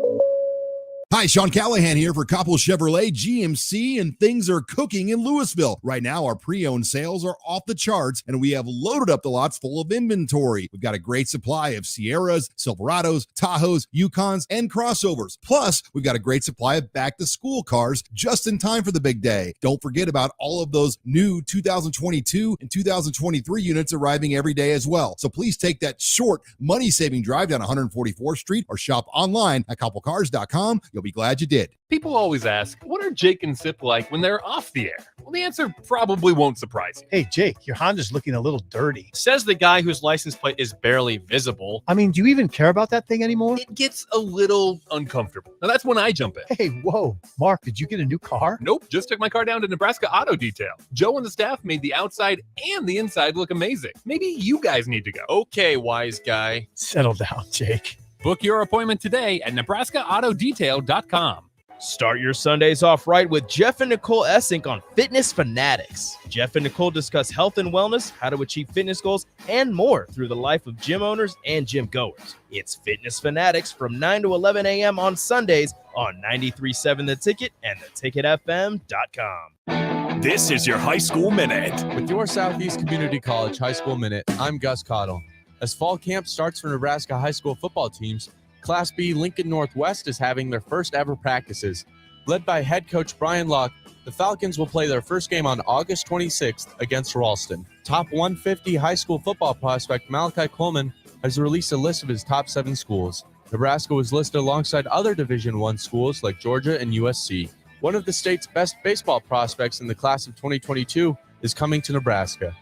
Speaker 11: Hi, Sean Callahan here for Coppell Chevrolet GMC, and things are cooking in Louisville. Right now, our pre-owned sales are off the charts, and we have loaded up the lots full of inventory. We've got a great supply of Sierras, Silverados, Tahoes, Yukons, and crossovers. Plus, we've got a great supply of back-to-school cars just in time for the big day. Don't forget about all of those new 2022 and 2023 units arriving every day as well. So please take that short, money-saving drive down 144th Street or shop online at CoppellCars.com. You'll be glad you did.
Speaker 6: People always ask, what are Jake and Sip like when they're off the air? Well, the answer probably won't surprise you.
Speaker 12: Hey, Jake, your Honda's looking a little dirty. Says the guy whose license plate is barely visible. I mean, do you even care about that thing anymore?
Speaker 6: It gets a little uncomfortable. Now, that's when I jump in.
Speaker 12: Hey, whoa. Mark, did you get a new car?
Speaker 6: Nope, just took my car down to Nebraska Auto Detail. Joe and the staff made the outside and the inside look amazing. Maybe you guys need to go.
Speaker 12: Okay, wise guy. Settle down, Jake.
Speaker 6: Book your appointment today at NebraskaAutoDetail.com.
Speaker 7: Start your Sundays off right with Jeff and Nicole Essink on Fitness Fanatics. Jeff and Nicole discuss health and wellness, how to achieve fitness goals, and more through the life of gym owners and gym goers. It's Fitness Fanatics from 9 to 11 a.m. on Sundays on 93.7 The Ticket and theticketfm.com.
Speaker 1: This is your High School Minute.
Speaker 13: With your Southeast Community College High School Minute, I'm Gus Cottle. As fall camp starts for Nebraska high school football teams, Class B Lincoln Northwest is having their first ever practices. Led by head coach Brian Locke, the Falcons will play their first game on August 26th against Ralston. Top 150 high school football prospect Malachi Coleman has released a list of his top 7 schools. Nebraska was listed alongside other Division I schools like Georgia and USC. One of the state's best baseball prospects in the class of 2022 is coming to Nebraska.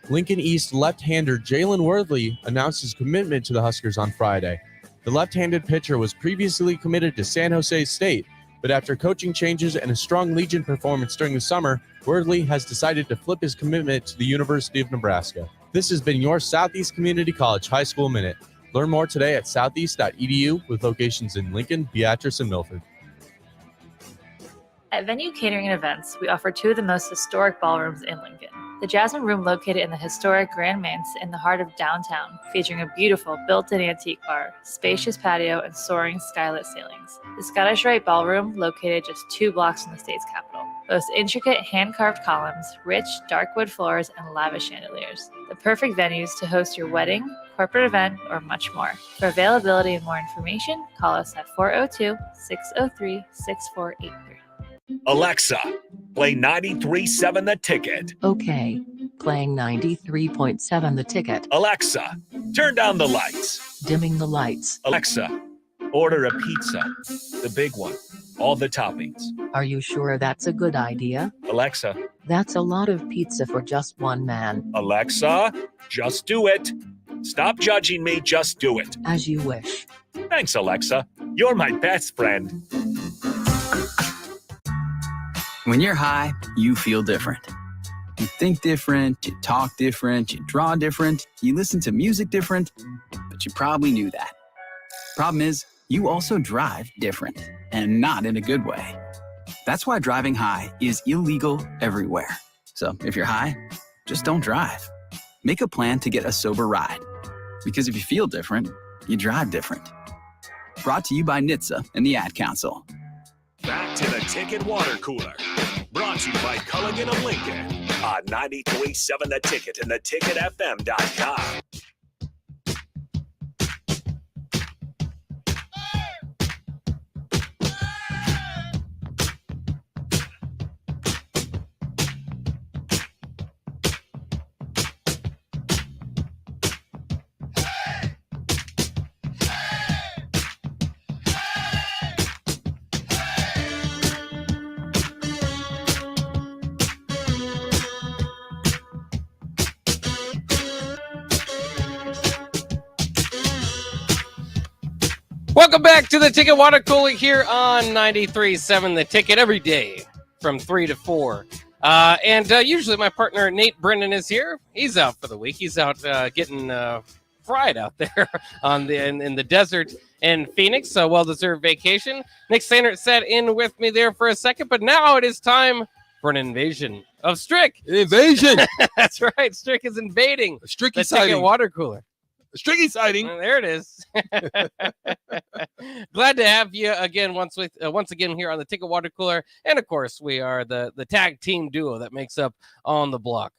Speaker 13: Lincoln East left-hander Jalen Worthley announced his commitment to the Huskers on Friday. The left-handed pitcher was previously committed to San Jose State, but after coaching changes and a strong Legion performance during the summer, Worthley has decided to flip his commitment to the University of Nebraska. This has been your Southeast Community College High School Minute. Learn more today at southeast.edu with locations in Lincoln, Beatrice, and Milford.
Speaker 14: At Venue Catering and Events, we offer two of the most historic ballrooms in Lincoln. The Jasmine Room, located in the historic Grand Manse in the heart of downtown, featuring a beautiful built-in antique bar, spacious patio, and soaring skylit ceilings. The Scottish Rite Ballroom, located just 2 blocks from the state's capital, boasts intricate hand-carved columns, rich dark wood floors, and lavish chandeliers. The perfect venues to host your wedding, corporate event, or much more. For availability and more information, call us at 402-603-6483.
Speaker 1: Alexa, play 93.7 The Ticket.
Speaker 15: Okay. Playing 93.7 The Ticket.
Speaker 1: Alexa, turn down the lights.
Speaker 15: Dimming the lights.
Speaker 1: Alexa, order a pizza. The big one. All the toppings.
Speaker 15: Are you sure that's a good idea?
Speaker 1: Alexa.
Speaker 15: That's a lot of pizza for just one man.
Speaker 1: Alexa, just do it. Stop judging me, just do it.
Speaker 15: As you wish.
Speaker 1: Thanks, Alexa. You're my best friend.
Speaker 16: When you're high, you feel different. You think different, you talk different, you draw different, you listen to music different, but you probably knew that. Problem is, you also drive different, and not in a good way. That's why driving high is illegal everywhere. So if you're high, just don't drive. Make a plan to get a sober ride. Because if you feel different, you drive different. Brought to you by NHTSA and the Ad Council.
Speaker 1: Back to the Ticket Water Cooler. Brought to you by Culligan of Lincoln on 93.7 The Ticket and theticketfm.com.
Speaker 3: Welcome back to the Ticket Water Cooler here on 93.7 The Ticket every day from 3 to 4. And usually my partner Nate Brennan is here. He's out for the week. He's out getting fried out there in the desert in Phoenix. So well-deserved vacation. Nick Sainert sat in with me there for a second, but now it is time for an invasion of Strick.
Speaker 2: An invasion.
Speaker 3: That's right. Strick is invading the Ticket Water Cooler.
Speaker 2: A Stricky sighting.
Speaker 3: There it is. Glad to have you again once again here on the Ticket Water Cooler, and of course we are the tag team duo that makes up On the Block.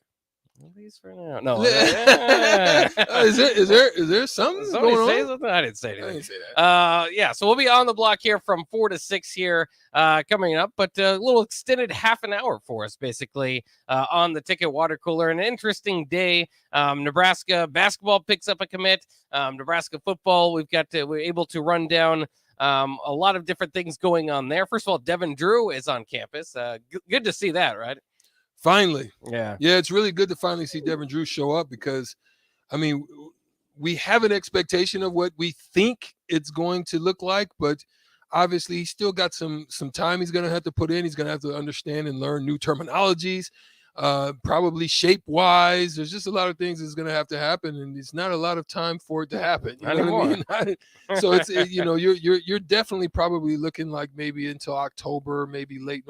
Speaker 3: At least for now. No.
Speaker 2: Is there something
Speaker 3: Somebody
Speaker 2: going
Speaker 3: say
Speaker 2: on?
Speaker 3: something? I didn't say anything.
Speaker 2: I didn't say that.
Speaker 3: Yeah, so we'll be on the block here from 4 to 6 here coming up, but a little extended half an hour for us, basically, on the Ticket Water Cooler. An interesting day. Nebraska basketball picks up a commit. Nebraska football, we're able to run down a lot of different things going on there. First of all, Devin Drew is on campus. Good to see that, right?
Speaker 2: Finally.
Speaker 3: Yeah,
Speaker 2: it's really good to finally see Devin Drew show up because, I mean, we have an expectation of what we think it's going to look like, but obviously he's still got some time he's going to have to put in. He's going to have to understand and learn new terminologies, probably shape-wise. There's just a lot of things that's going to have to happen, and it's not a lot of time for it to happen. You know what I mean? So you're definitely probably looking like maybe until October, maybe late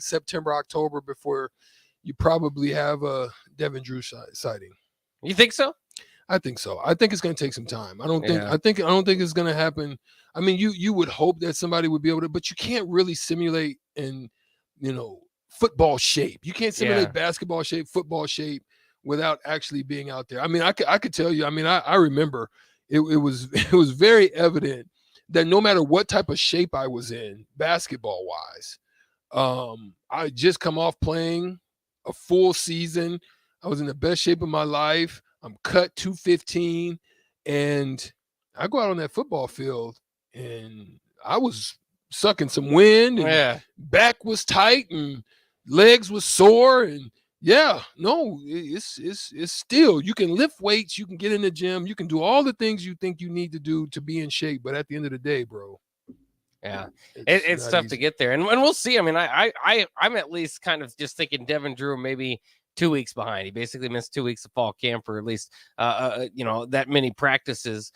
Speaker 2: September, October before you probably have a Devin Drew sighting.
Speaker 3: You think so?
Speaker 2: I think so. I think it's going to take some time. I don't think it's going to happen. I mean, you would hope that somebody would be able to, but you can't really simulate in, football shape. You can't simulate basketball shape, football shape without actually being out there. I mean, I could tell you, I mean, I remember it was very evident that no matter what type of shape I was in basketball wise, I just come off playing a full season. I was in the best shape of my life. I'm cut 215, and I go out on that football field, and I was sucking some wind, and back was tight, and legs was sore, and it's still, you can lift weights, you can get in the gym, you can do all the things you think you need to do to be in shape, but at the end of the day, bro,
Speaker 3: it's tough to get there, and we'll see. I mean, I'm at least kind of just thinking Devin Drew maybe 2 weeks behind. He basically missed 2 weeks of fall camp, or at least that many practices.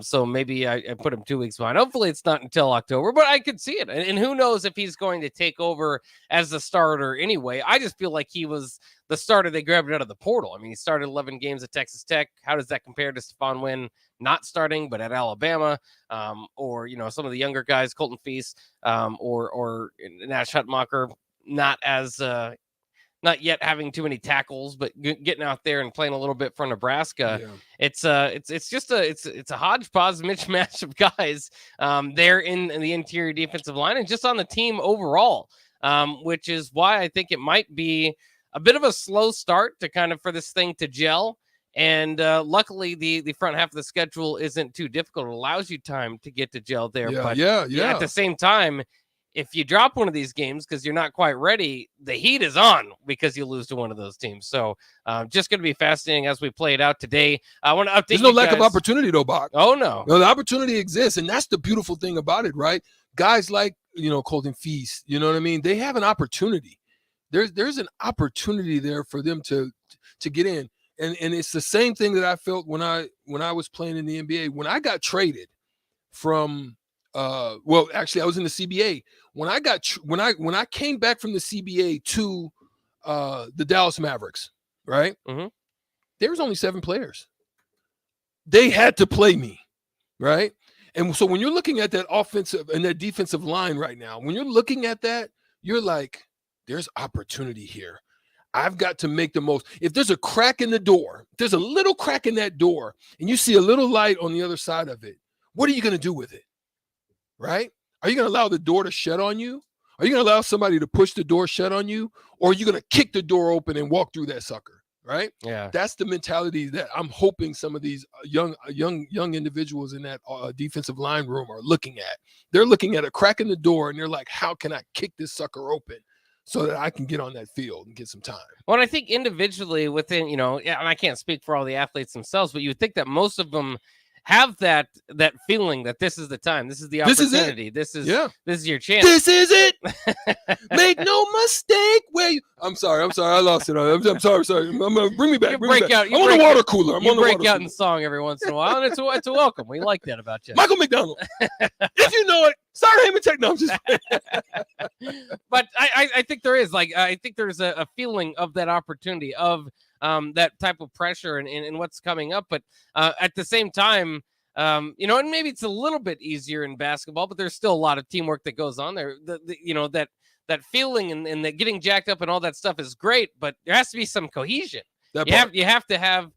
Speaker 3: So maybe I put him 2 weeks behind. Hopefully it's not until October, but I could see it. And who knows if he's going to take over as the starter anyway. I just feel like he was the starter they grabbed out of the portal. I mean, he started 11 games at Texas Tech. How does that compare to Stephon Wynn not starting, but at Alabama, or, some of the younger guys, Colton Feast, or Nash Hutmacher, not yet having too many tackles, but getting out there and playing a little bit for Nebraska.
Speaker 2: Yeah.
Speaker 3: It's a hodgepodge mismatch of guys there in the interior defensive line and just on the team overall, which is why I think it might be a bit of a slow start to kind of for this thing to gel. And luckily, the front half of the schedule isn't too difficult. It allows you time to get to gel there. But at the same time, if you drop one of these games because you're not quite ready, the heat is on because you lose to one of those teams. So just going to be fascinating as we play it out today. I want to update.
Speaker 2: There's no lack of opportunity, though, Bach.
Speaker 3: Oh, no.
Speaker 2: No, the opportunity exists, and that's the beautiful thing about it, right? Guys like, Colton Feast, you know what I mean? They have an opportunity. There's an opportunity there for them to get in. And it's the same thing that I felt when I was playing in the NBA. When I got traded from actually I was in the CBA. When I came back from the CBA to the Dallas Mavericks, right?
Speaker 3: Mm-hmm.
Speaker 2: There was only 7 players. They had to play me, right? And so when you're looking at that offensive and that defensive line right now, when you're looking at that, you're like, there's opportunity here. I've got to make the most. If there's a crack in the door, if there's a little crack in that door, and you see a little light on the other side of it, what are you going to do with it? Right? Are you going to allow the door to shut on you? Are you going to allow somebody to push the door shut on you? Or are you going to kick the door open and walk through that sucker? Right?
Speaker 3: Yeah.
Speaker 2: That's the mentality that I'm hoping some of these young individuals in that defensive line room are looking at. They're looking at a crack in the door and they're like, how can I kick this sucker open so that I can get on that field and get some time?
Speaker 3: Well, I think individually within, and I can't speak for all the athletes themselves, but you would think that most of them have that feeling that this is the time, this is the opportunity, this is your chance.
Speaker 2: This is it. Make no mistake. I'm sorry, I lost it. I'm sorry. Bring me back. I'm on the water cooler. I'm on the water
Speaker 3: break out in song every once in a while, and it's a welcome. We like that about you,
Speaker 2: Michael McDonald. If you know it, sorry, Heyman Tech. No, I'm just.
Speaker 3: But I think there is I think there's a feeling of that opportunity of that type of pressure and what's coming up. But at the same time, and maybe it's a little bit easier in basketball, but there's still a lot of teamwork that goes on there. That feeling and that getting jacked up and all that stuff is great, but there has to be some cohesion. You have to have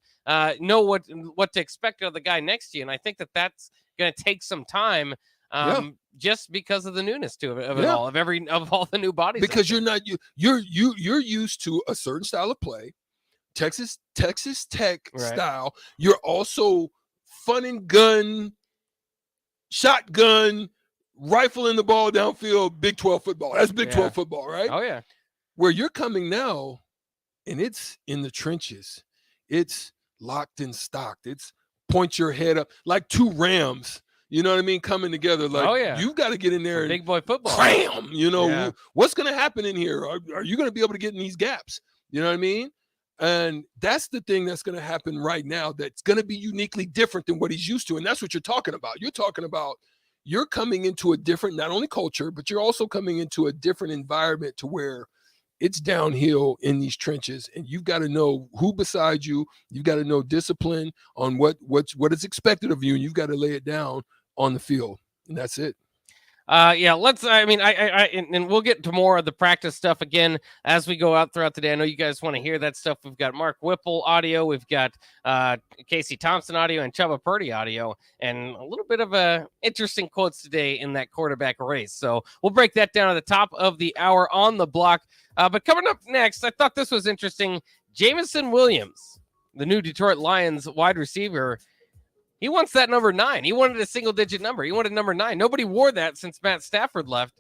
Speaker 3: know what to expect of the guy next to you. And I think that's going to take some time. Just because of the newness to it, it all, of all the new bodies.
Speaker 2: Because you're used to a certain style of play. Texas Tech style. You're also fun and gun, shotgun, rifling the ball downfield, Big 12 football. That's Big 12 football, right?
Speaker 3: Oh, yeah.
Speaker 2: Where you're coming now, and it's in the trenches. It's locked and stocked. It's point your head up like 2 Rams. You know what I mean? Coming together. Like, you've got to get in there and
Speaker 3: big boy football.
Speaker 2: Cram! What's going to happen in here? Are you going to be able to get in these gaps? You know what I mean? And that's the thing that's going to happen right now that's going to be uniquely different than what he's used to. And that's what you're talking about. You're talking about you're coming into a different, not only culture, but you're also coming into a different environment to where it's downhill in these trenches. And you've got to know who beside you. You've got to know discipline on what is expected of you. And you've got to lay it down on the field. And that's it.
Speaker 3: Let's. And we'll get to more of the practice stuff again as we go out throughout the day. I know you guys want to hear that stuff. We've got Mark Whipple audio, we've got Casey Thompson audio, and Chubba Purdy audio, and a little bit of interesting quotes today in that quarterback race. So we'll break that down at the top of the hour on the block. But coming up next, I thought this was interesting. Jameson Williams, the new Detroit Lions wide receiver. He wants that number 9. He wanted a single-digit number. He wanted number 9. Nobody wore that since Matt Stafford left.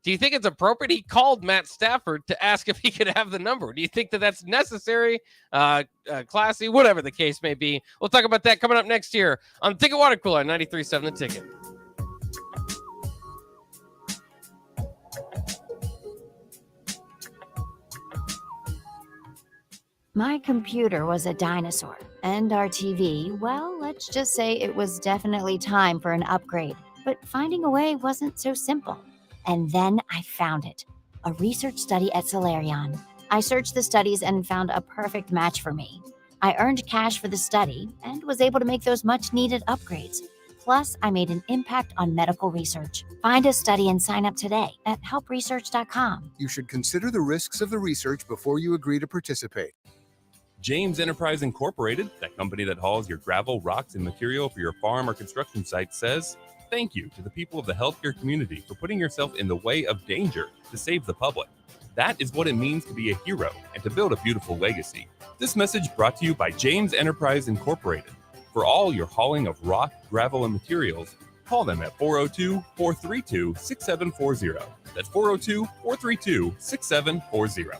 Speaker 3: Do you think it's appropriate? He called Matt Stafford to ask if he could have the number. Do you think that that's necessary, classy, whatever the case may be? We'll talk about that coming up next year on Ticket Water Cooler, 93.7 The Ticket.
Speaker 17: My computer was a dinosaur, and our TV, well, let's just say it was definitely time for an upgrade. But finding a way wasn't so simple. And then I found it, a research study at Solarion. I searched the studies and found a perfect match for me. I earned cash for the study and was able to make those much-needed upgrades. Plus, I made an impact on medical research. Find a study and sign up today at helpresearch.com.
Speaker 18: You should consider the risks of the research before you agree to participate.
Speaker 6: James Enterprise Incorporated, that company that hauls your gravel, rocks, and material for your farm or construction site, says thank you to the people of the healthcare community for putting yourself in the way of danger to save the public. That is what it means to be a hero and to build a beautiful legacy. This message brought to you by James Enterprise Incorporated. For all your hauling of rock, gravel, and materials, call them at 402-432-6740. That's 402-432-6740.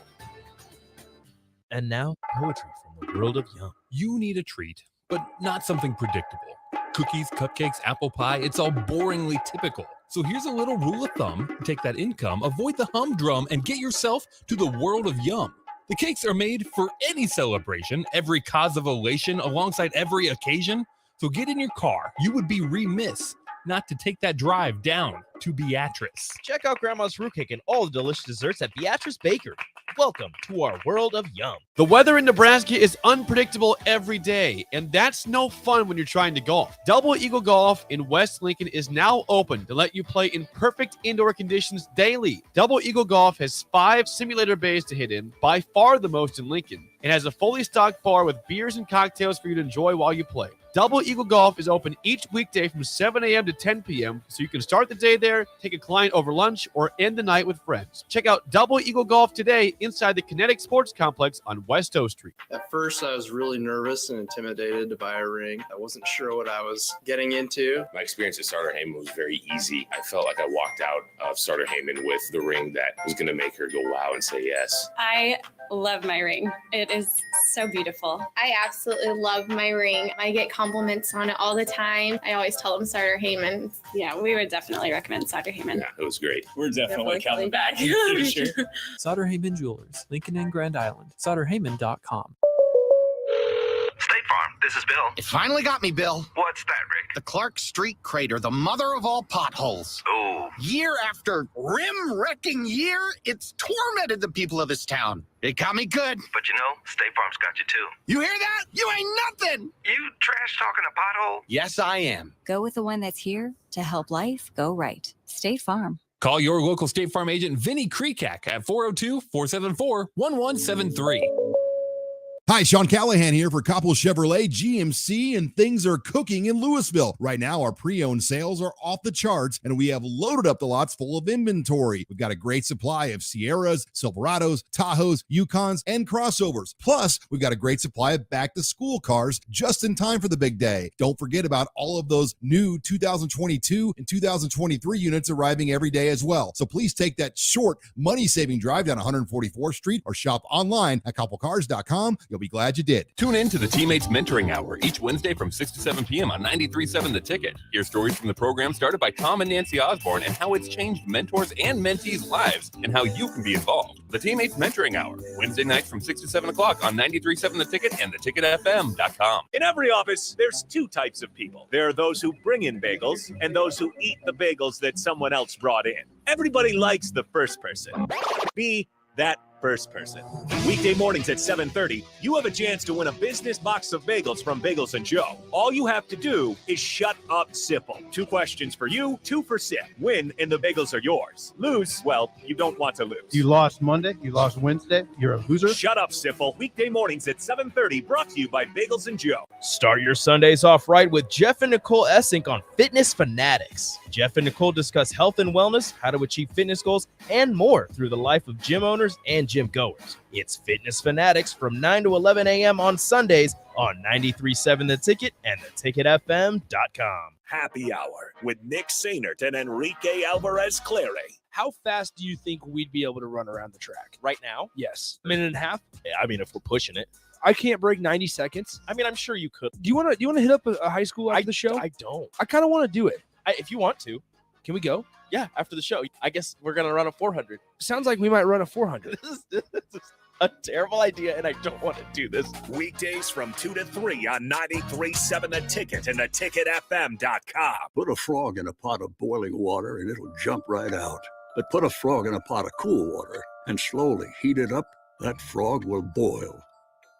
Speaker 7: And now, poetry from the world of Yum.
Speaker 6: You need a treat, but not something predictable. Cookies, cupcakes, apple pie, it's all boringly typical. So here's a little rule of thumb. Take that income, avoid the humdrum, and get yourself to the world of Yum. The cakes are made for any celebration, every cause of elation, alongside every occasion. So get in your car. You would be remiss not to take that drive down to Beatrice.
Speaker 7: Check out Grandma's fruitcake and all the delicious desserts at Beatrice Bakery. Welcome to our world of Yum.
Speaker 12: The weather in Nebraska is unpredictable every day, and that's no fun when you're trying to golf. Double Eagle Golf in West Lincoln is now open to let you play in perfect indoor conditions daily. Double Eagle Golf has 5 simulator bays to hit in, by far the most in Lincoln. It has a fully stocked bar with beers and cocktails for you to enjoy while you play. Double Eagle Golf is open each weekday from 7 a.m. to 10 p.m., so you can start the day there, take a client over lunch, or end the night with friends. Check out Double Eagle Golf today inside the Kinetic Sports Complex on West O Street.
Speaker 19: At first, I was really nervous and intimidated to buy a ring. I wasn't sure what I was getting into.
Speaker 20: My experience at Starter Heyman was very easy. I felt like I walked out of Starter Heyman with the ring that was going to make her go wow and say yes.
Speaker 21: I love my ring. It is so beautiful. I absolutely love my ring. I get compliments on it all the time. I always tell them Starter Heyman. Yeah, we would definitely recommend Starter Heyman.
Speaker 20: Yeah, it was great.
Speaker 22: We're definitely coming back. For sure. Sauter Heyman Jewelers, Lincoln and Grand Island. SauterHeyman.com.
Speaker 8: State Farm, this is Bill.
Speaker 9: It finally got me, Bill.
Speaker 8: What's that, Rick?
Speaker 9: The Clark Street crater, the mother of all potholes.
Speaker 8: Oh.
Speaker 9: Year after rim-wrecking year, it's tormented the people of this town. It got me good.
Speaker 8: But you know, State Farm's got you too.
Speaker 9: You hear that? You ain't nothing.
Speaker 8: You trash talking a pothole?
Speaker 9: Yes, I am.
Speaker 10: Go with the one that's here to help life go right. State Farm.
Speaker 6: Call your local State Farm agent, Vinny Krekak, at 402-474-1173.
Speaker 11: Hi, Sean Callahan here for Coppell Chevrolet GMC, and things are cooking in Louisville. Right now, our pre-owned sales are off the charts, and we have loaded up the lots full of inventory. We've got a great supply of Sierras, Silverados, Tahoes, Yukons, and crossovers. Plus, we've got a great supply of back-to-school cars just in time for the big day. Don't forget about all of those new 2022 and 2023 units arriving every day as well. So please take that short, money-saving drive down 144th Street or shop online at CoppellCars.com. You'll be glad you did.
Speaker 6: Tune in to the Teammates Mentoring Hour each Wednesday from 6 to 7 p.m. on 93.7 The Ticket. Hear stories from the program started by Tom and Nancy Osborne and how it's changed mentors and mentees' lives and how you can be involved. The Teammates Mentoring Hour, Wednesday nights from 6 to 7 o'clock on 93.7 The Ticket and theticketfm.com.
Speaker 1: In every office, there's 2 types of people. There are those who bring in bagels and those who eat the bagels that someone else brought in. Everybody likes the first person. Be that first person. Weekday mornings at 7:30, you have a chance to win a business box of bagels from Bagels & Joe. All you have to do is shut up, Sipple. 2 questions for you, 2 for Sip. Win and the bagels are yours. Lose, well, you don't want to lose.
Speaker 23: You lost Monday, you lost Wednesday, you're a loser.
Speaker 1: Shut up, Sipple. Weekday mornings at 7:30, brought to you by Bagels & Joe.
Speaker 7: Start your Sundays off right with Jeff and Nicole Essink on Fitness Fanatics. Jeff and Nicole discuss health and wellness, how to achieve fitness goals, and more through the life of gym owners and gym goers. It's Fitness Fanatics from 9 to 11 a.m. on Sundays on 93.7 The Ticket and theticketfm.com.
Speaker 1: Happy Hour with Nick Sainert and Enrique Alvarez Clary.
Speaker 4: How fast do you think we'd be able to run around the track?
Speaker 7: Right now?
Speaker 4: Yes. A minute and a half?
Speaker 7: Yeah, I mean, if we're pushing it.
Speaker 4: I can't break 90 seconds.
Speaker 7: I mean, I'm sure you could.
Speaker 4: Do you want to hit up a high school after the show?
Speaker 7: I don't.
Speaker 4: I kind of want to do it.
Speaker 7: If you want to.
Speaker 4: Can we go?
Speaker 7: Yeah, after the show. I guess we're going to run a 400.
Speaker 4: Sounds like we might run a 400.
Speaker 7: a terrible idea, and I don't want to do this.
Speaker 1: Weekdays from 2 to 3 on 93.7 The Ticket and theticketfm.com.
Speaker 5: Put a frog in a pot of boiling water and it'll jump right out. But put a frog in a pot of cool water and slowly heat it up, that frog will boil.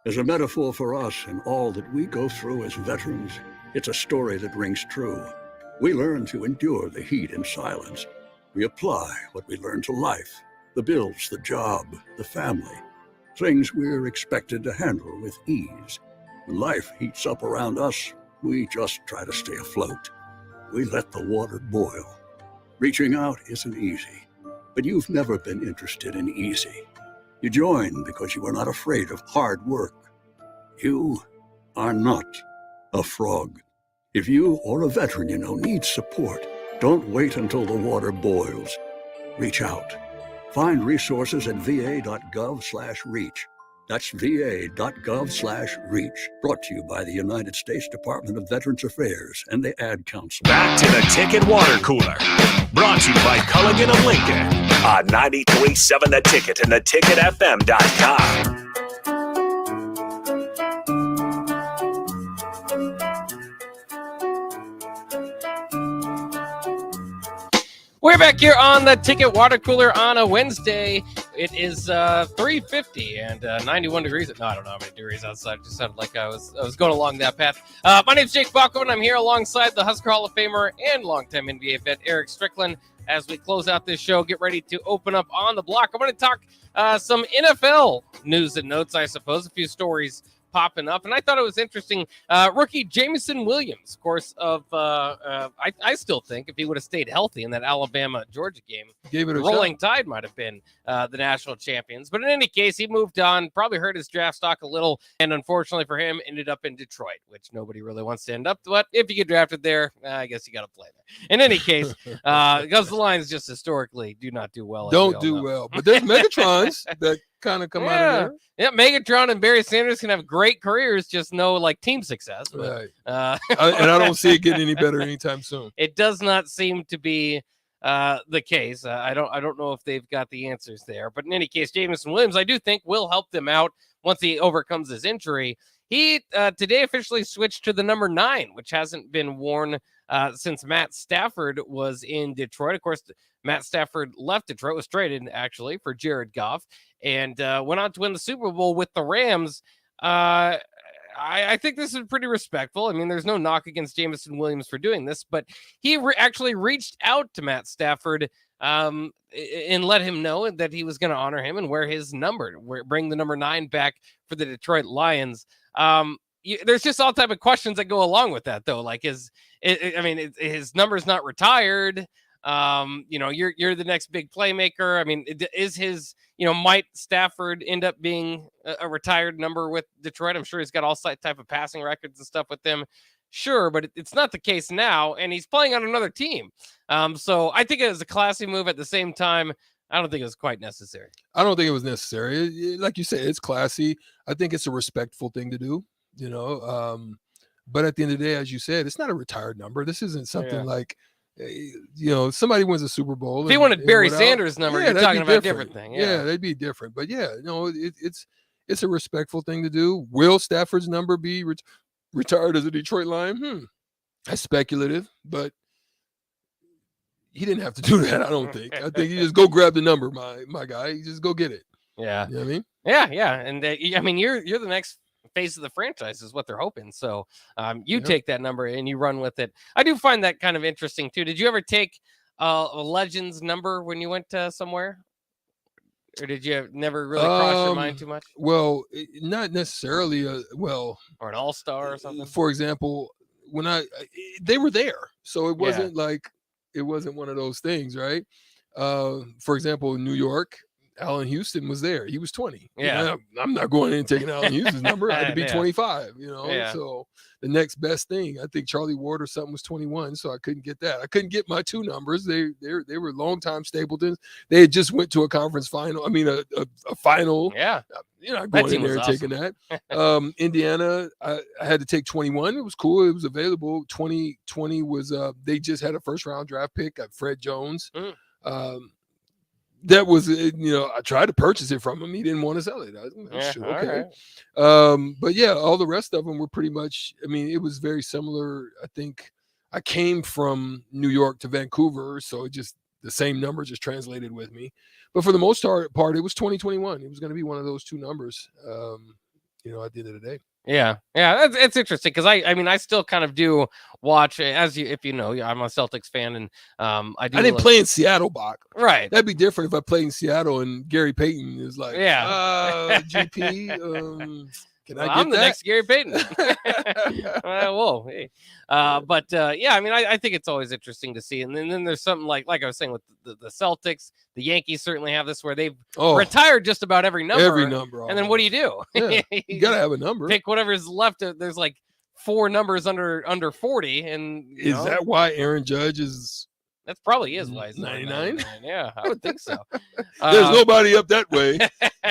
Speaker 5: As a metaphor for us and all that we go through as veterans, it's a story that rings true. We learn to endure the heat in silence. We apply what we learn to life, the bills, the job, the family, things we're expected to handle with ease. When life heats up around us, we just try to stay afloat. We let the water boil. Reaching out isn't easy, but you've never been interested in easy. You join because you are not afraid of hard work. You are not a frog. If you or a veteran you know needs support, don't wait until the water boils. Reach out. Find resources at va.gov/reach. That's va.gov/reach. Brought to you by the United States Department of Veterans Affairs and the Ad Council.
Speaker 1: Back to the Ticket Water Cooler. Brought to you by Culligan of Lincoln on 93.7 The Ticket and theticketfm.com.
Speaker 3: We're back here on the Ticket Water Cooler on a Wednesday. It is 3:50 and 91 degrees. No, I don't know how many degrees outside. It just sounded like I was going along that path. My name's Jake Balco, and I'm here alongside the Husker Hall of Famer and longtime NBA vet Eric Strickland. As we close out this show, get ready to open up on the block. I'm going to talk some NFL news and notes, I suppose, a few stories popping up, and I thought it was interesting. Rookie Jameson Williams, of course, I still think if he would have stayed healthy in that Alabama-Georgia game,
Speaker 2: Gave it a
Speaker 3: Rolling
Speaker 2: shot.
Speaker 3: Tide might have been the national champions. But in any case, he moved on, probably hurt his draft stock a little, and unfortunately for him, ended up in Detroit, which nobody really wants to end up. But if you get drafted there, I guess you got to play there. In any case, because the Lions just historically do not do well.
Speaker 2: Don't do well. But there's Megatrons that kind of come out of there.
Speaker 3: Yeah, Megatron and Barry Sanders can have great careers, just no like team success. But,
Speaker 2: Right. And I don't see it getting any better anytime soon.
Speaker 3: It does not seem to be the case. I don't know if they've got the answers there. But in any case, Jameson Williams, I do think will help them out once he overcomes his injury. He today officially switched to the number 9, which hasn't been worn since Matt Stafford was in Detroit. Of course, Matt Stafford left Detroit, was traded actually for Jared Goff, and went on to win the Super Bowl with the Rams. I think this is pretty respectful. I mean, there's no knock against Jameson Williams for doing this, but he actually reached out to Matt Stafford and let him know that he was going to honor him and wear his number, bring the number 9 back for the Detroit Lions. There's just all type of questions that go along with that, though. Like, his number's not retired. You're the next big playmaker. I mean, is his, might Stafford end up being a retired number with Detroit? I'm sure he's got all type of passing records and stuff with them. Sure, but it's not the case now, and he's playing on another team. So I think it was a classy move. At the same time, I don't think it was quite necessary.
Speaker 2: I don't think it was necessary. Like you said, it's classy. I think it's a respectful thing to do, but at the end of the day, as you said, it's not a retired number. This isn't something like, somebody wins a Super Bowl.
Speaker 3: If he wanted Barry Sanders' number, you're talking about a different thing.
Speaker 2: Yeah, they'd be different. But it's a respectful thing to do. Will Stafford's number be retired as a Detroit Lion? That's speculative, but he didn't have to do that. I don't think. I think you just go grab the number, my guy. You just go get it.
Speaker 3: Yeah,
Speaker 2: you know what I mean?
Speaker 3: Yeah. And you're the next face of the franchise is what they're hoping. So take that number and you run with it. I do find that kind of interesting too. Did you ever take a Legends number when you went somewhere? Or did you never really cross your mind too much?
Speaker 2: Well, not necessarily. Or
Speaker 3: an all-star or something.
Speaker 2: For example, when they were there, so it wasn't like it wasn't one of those things, right? For example, in New York, Allen Houston was there. He was 20.
Speaker 3: Yeah.
Speaker 2: I'm not going in and taking Allen Houston's number. I had to be 25,
Speaker 3: Yeah.
Speaker 2: So the next best thing, I think Charlie Ward or something was 21, so I couldn't get that. I couldn't get my 2 numbers. They were longtime Stapletons. They had just went to a conference final. I mean, a final.
Speaker 3: Yeah.
Speaker 2: You're not going in there and taking that. Indiana, I had to take 21. It was cool. It was available. 20 was they just had a first round draft pick at Fred Jones. that was, I tried to purchase it from him. He didn't want to sell it. Okay.
Speaker 3: Right.
Speaker 2: But yeah, all the rest of them were pretty much, it was very similar. I think I came from New York to Vancouver, so it just the same number just translated with me. But for the most part, it was 2021. It was going to be one of those two numbers, at the end of the day.
Speaker 3: Yeah, it's interesting because I still kind of do watch, if you know, I'm a Celtics fan, and I
Speaker 2: didn't play in Seattle, Bach.
Speaker 3: Right.
Speaker 2: That'd be different if I played in Seattle and Gary Payton is like, GP, can I get
Speaker 3: I'm the
Speaker 2: that?
Speaker 3: next Gary Payton. Whoa, hey. I think it's always interesting to see. And then there's something like I was saying with the Celtics, the Yankees certainly have this where they've retired just about every number.
Speaker 2: Every number.
Speaker 3: And then what do you do?
Speaker 2: Yeah, you got to have a number.
Speaker 3: Pick whatever's left. There's like 4 numbers under 40. And
Speaker 2: is that why Aaron Judge is...
Speaker 3: That probably is why he's
Speaker 2: 99.
Speaker 3: Yeah, I would think so.
Speaker 2: There's nobody up that way.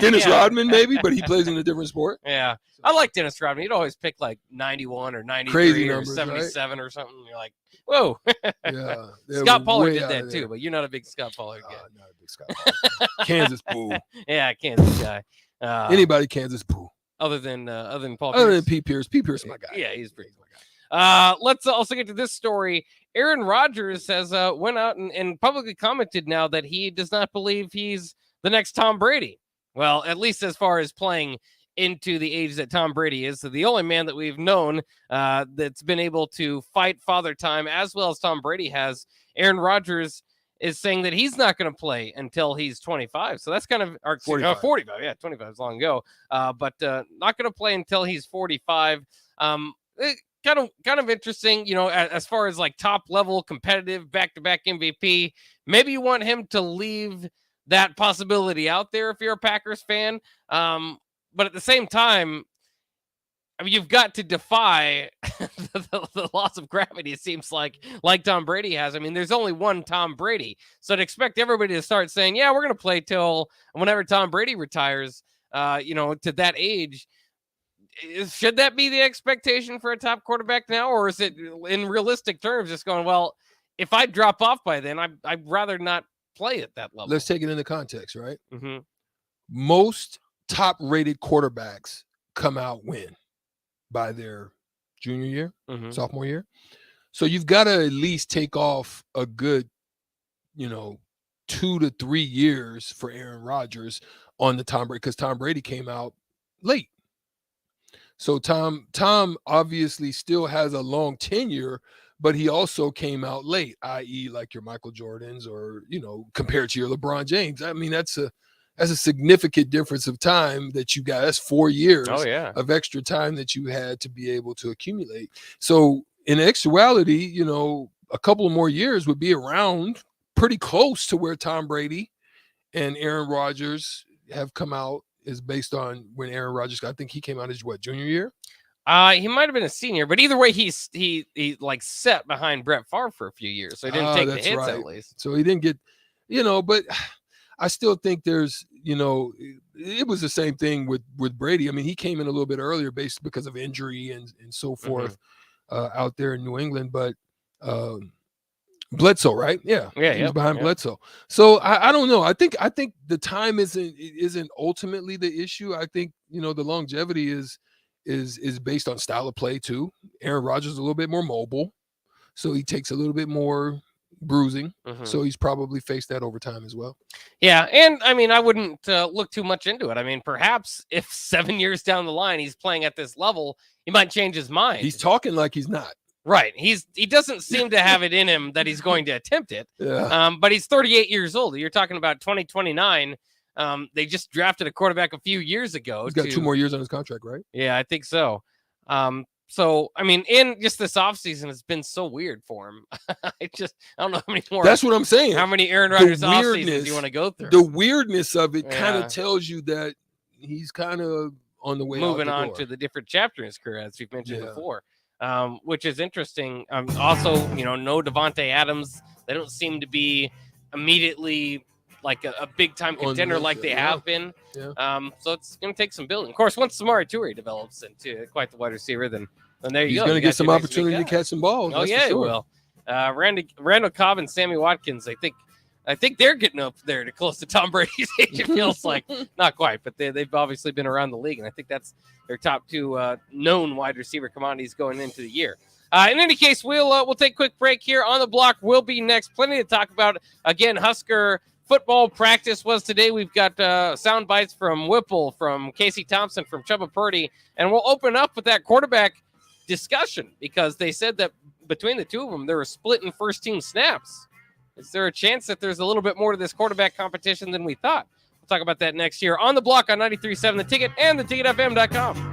Speaker 2: Dennis Rodman, maybe, but he plays in a different sport.
Speaker 3: Yeah, I like Dennis Rodman. He'd always pick like 91 or 93
Speaker 2: crazy
Speaker 3: or
Speaker 2: numbers,
Speaker 3: 77 or something. You're like, whoa.
Speaker 2: Yeah,
Speaker 3: Scott Pollard did that too, but you're not a big Scott Pollard guy.
Speaker 2: Not a big Scott Pollard. Kansas boo.
Speaker 3: Yeah, Kansas guy.
Speaker 2: Anybody Kansas boo.
Speaker 3: Other than Paul.
Speaker 2: Other
Speaker 3: Pierce.
Speaker 2: than Pete Pierce. Pete Pierce is my guy.
Speaker 3: Yeah, he's pretty my guy. Let's also get to this story. Aaron Rodgers has went out and publicly commented now that he does not believe he's the next Tom Brady. Well, at least as far as playing into the age that Tom Brady is. So the only man that we've known that's been able to fight father time as well as Tom Brady has, Aaron Rodgers is saying that he's not going to play until he's 25. So that's kind of 45. Yeah, 25 is long ago. But not going to play until he's 45. Kind of interesting, as far as like top level competitive back-to-back MVP. Maybe you want him to leave that possibility out there if you're a Packers fan. But at the same time, you've got to defy the loss of gravity, it seems like Tom Brady has. There's only one Tom Brady. So to expect everybody to start saying, yeah, we're going to play till whenever Tom Brady retires, to that age, should that be the expectation for a top quarterback now? Or is it in realistic terms just going, well, if I drop off by then, I'd rather not play at that level.
Speaker 2: Let's take it into context, right?
Speaker 3: Mm-hmm.
Speaker 2: Most top-rated quarterbacks come out when? By their junior year, sophomore year. So you've got to at least take off a good, 2 to 3 years for Aaron Rodgers on the Tom Brady, because Tom Brady came out late. So Tom obviously still has a long tenure, but he also came out late, i.e. like your Michael Jordans or, compared to your LeBron James. That's a significant difference of time that you got. That's 4 years of extra time that you had to be able to accumulate. So in actuality, a couple of more years would be around pretty close to where Tom Brady and Aaron Rodgers have come out, is based on when Aaron Rodgers, I think he came out his junior year?
Speaker 3: He might have been a senior, but either way, he like sat behind Brett Favre for a few years, so he didn't take the hits at least.
Speaker 2: So he didn't get, but I still think there's, it was the same thing with Brady. He came in a little bit earlier based because of injury and so forth out there in New England, but Bledsoe, right? Yeah. He was behind Bledsoe. So I don't know. I think the time isn't ultimately the issue. I think, the longevity is based on style of play too. Aaron Rodgers is a little bit more mobile, so he takes a little bit more bruising. So he's probably faced that over time as well.
Speaker 3: Yeah, and I wouldn't look too much into it. Perhaps if 7 years down the line he's playing at this level, he might change his mind.
Speaker 2: He's talking like he's not.
Speaker 3: Right. He doesn't seem to have it in him that he's going to attempt it.
Speaker 2: Yeah.
Speaker 3: But he's 38 years old. You're talking about 2029. They just drafted a quarterback a few years ago.
Speaker 2: He's got 2 more years on his contract, right?
Speaker 3: Yeah, I think so. In just this offseason, it's been so weird for him. I don't know how many more.
Speaker 2: That's what I'm saying.
Speaker 3: How many Aaron Rodgers offseasons do you want to go through?
Speaker 2: The weirdness of it kind of tells you that he's kind of on the way
Speaker 3: moving
Speaker 2: out the
Speaker 3: on
Speaker 2: door.
Speaker 3: To the different chapter in his career, as we've mentioned before. Which is interesting. Also, no Devontae Adams. They don't seem to be immediately like a big time contender like they have been.
Speaker 2: Yeah.
Speaker 3: So it's going to take some building. Of course, once Samori Toure develops into quite the wide receiver, then there you go.
Speaker 2: He's going to get some opportunity to catch some balls.
Speaker 3: Oh, yeah, he will. Randall Cobb and Sammy Watkins, I think, I think they're getting up there to close to Tom Brady's age. It feels like not quite, but they've obviously been around the league, and I think that's their top two known wide receiver commodities going into the year. In any case, we'll take a quick break here. On the Block will be next. Plenty to talk about. Again, Husker football practice was today. We've got sound bites from Whipple, from Casey Thompson, from Chubba Purdy, and we'll open up with that quarterback discussion because they said that between the two of them, they were splitting first-team snaps. Is there a chance that there's a little bit more to this quarterback competition than we thought? We'll talk about that next year on the Block on 93.7 The Ticket and theticketfm.com.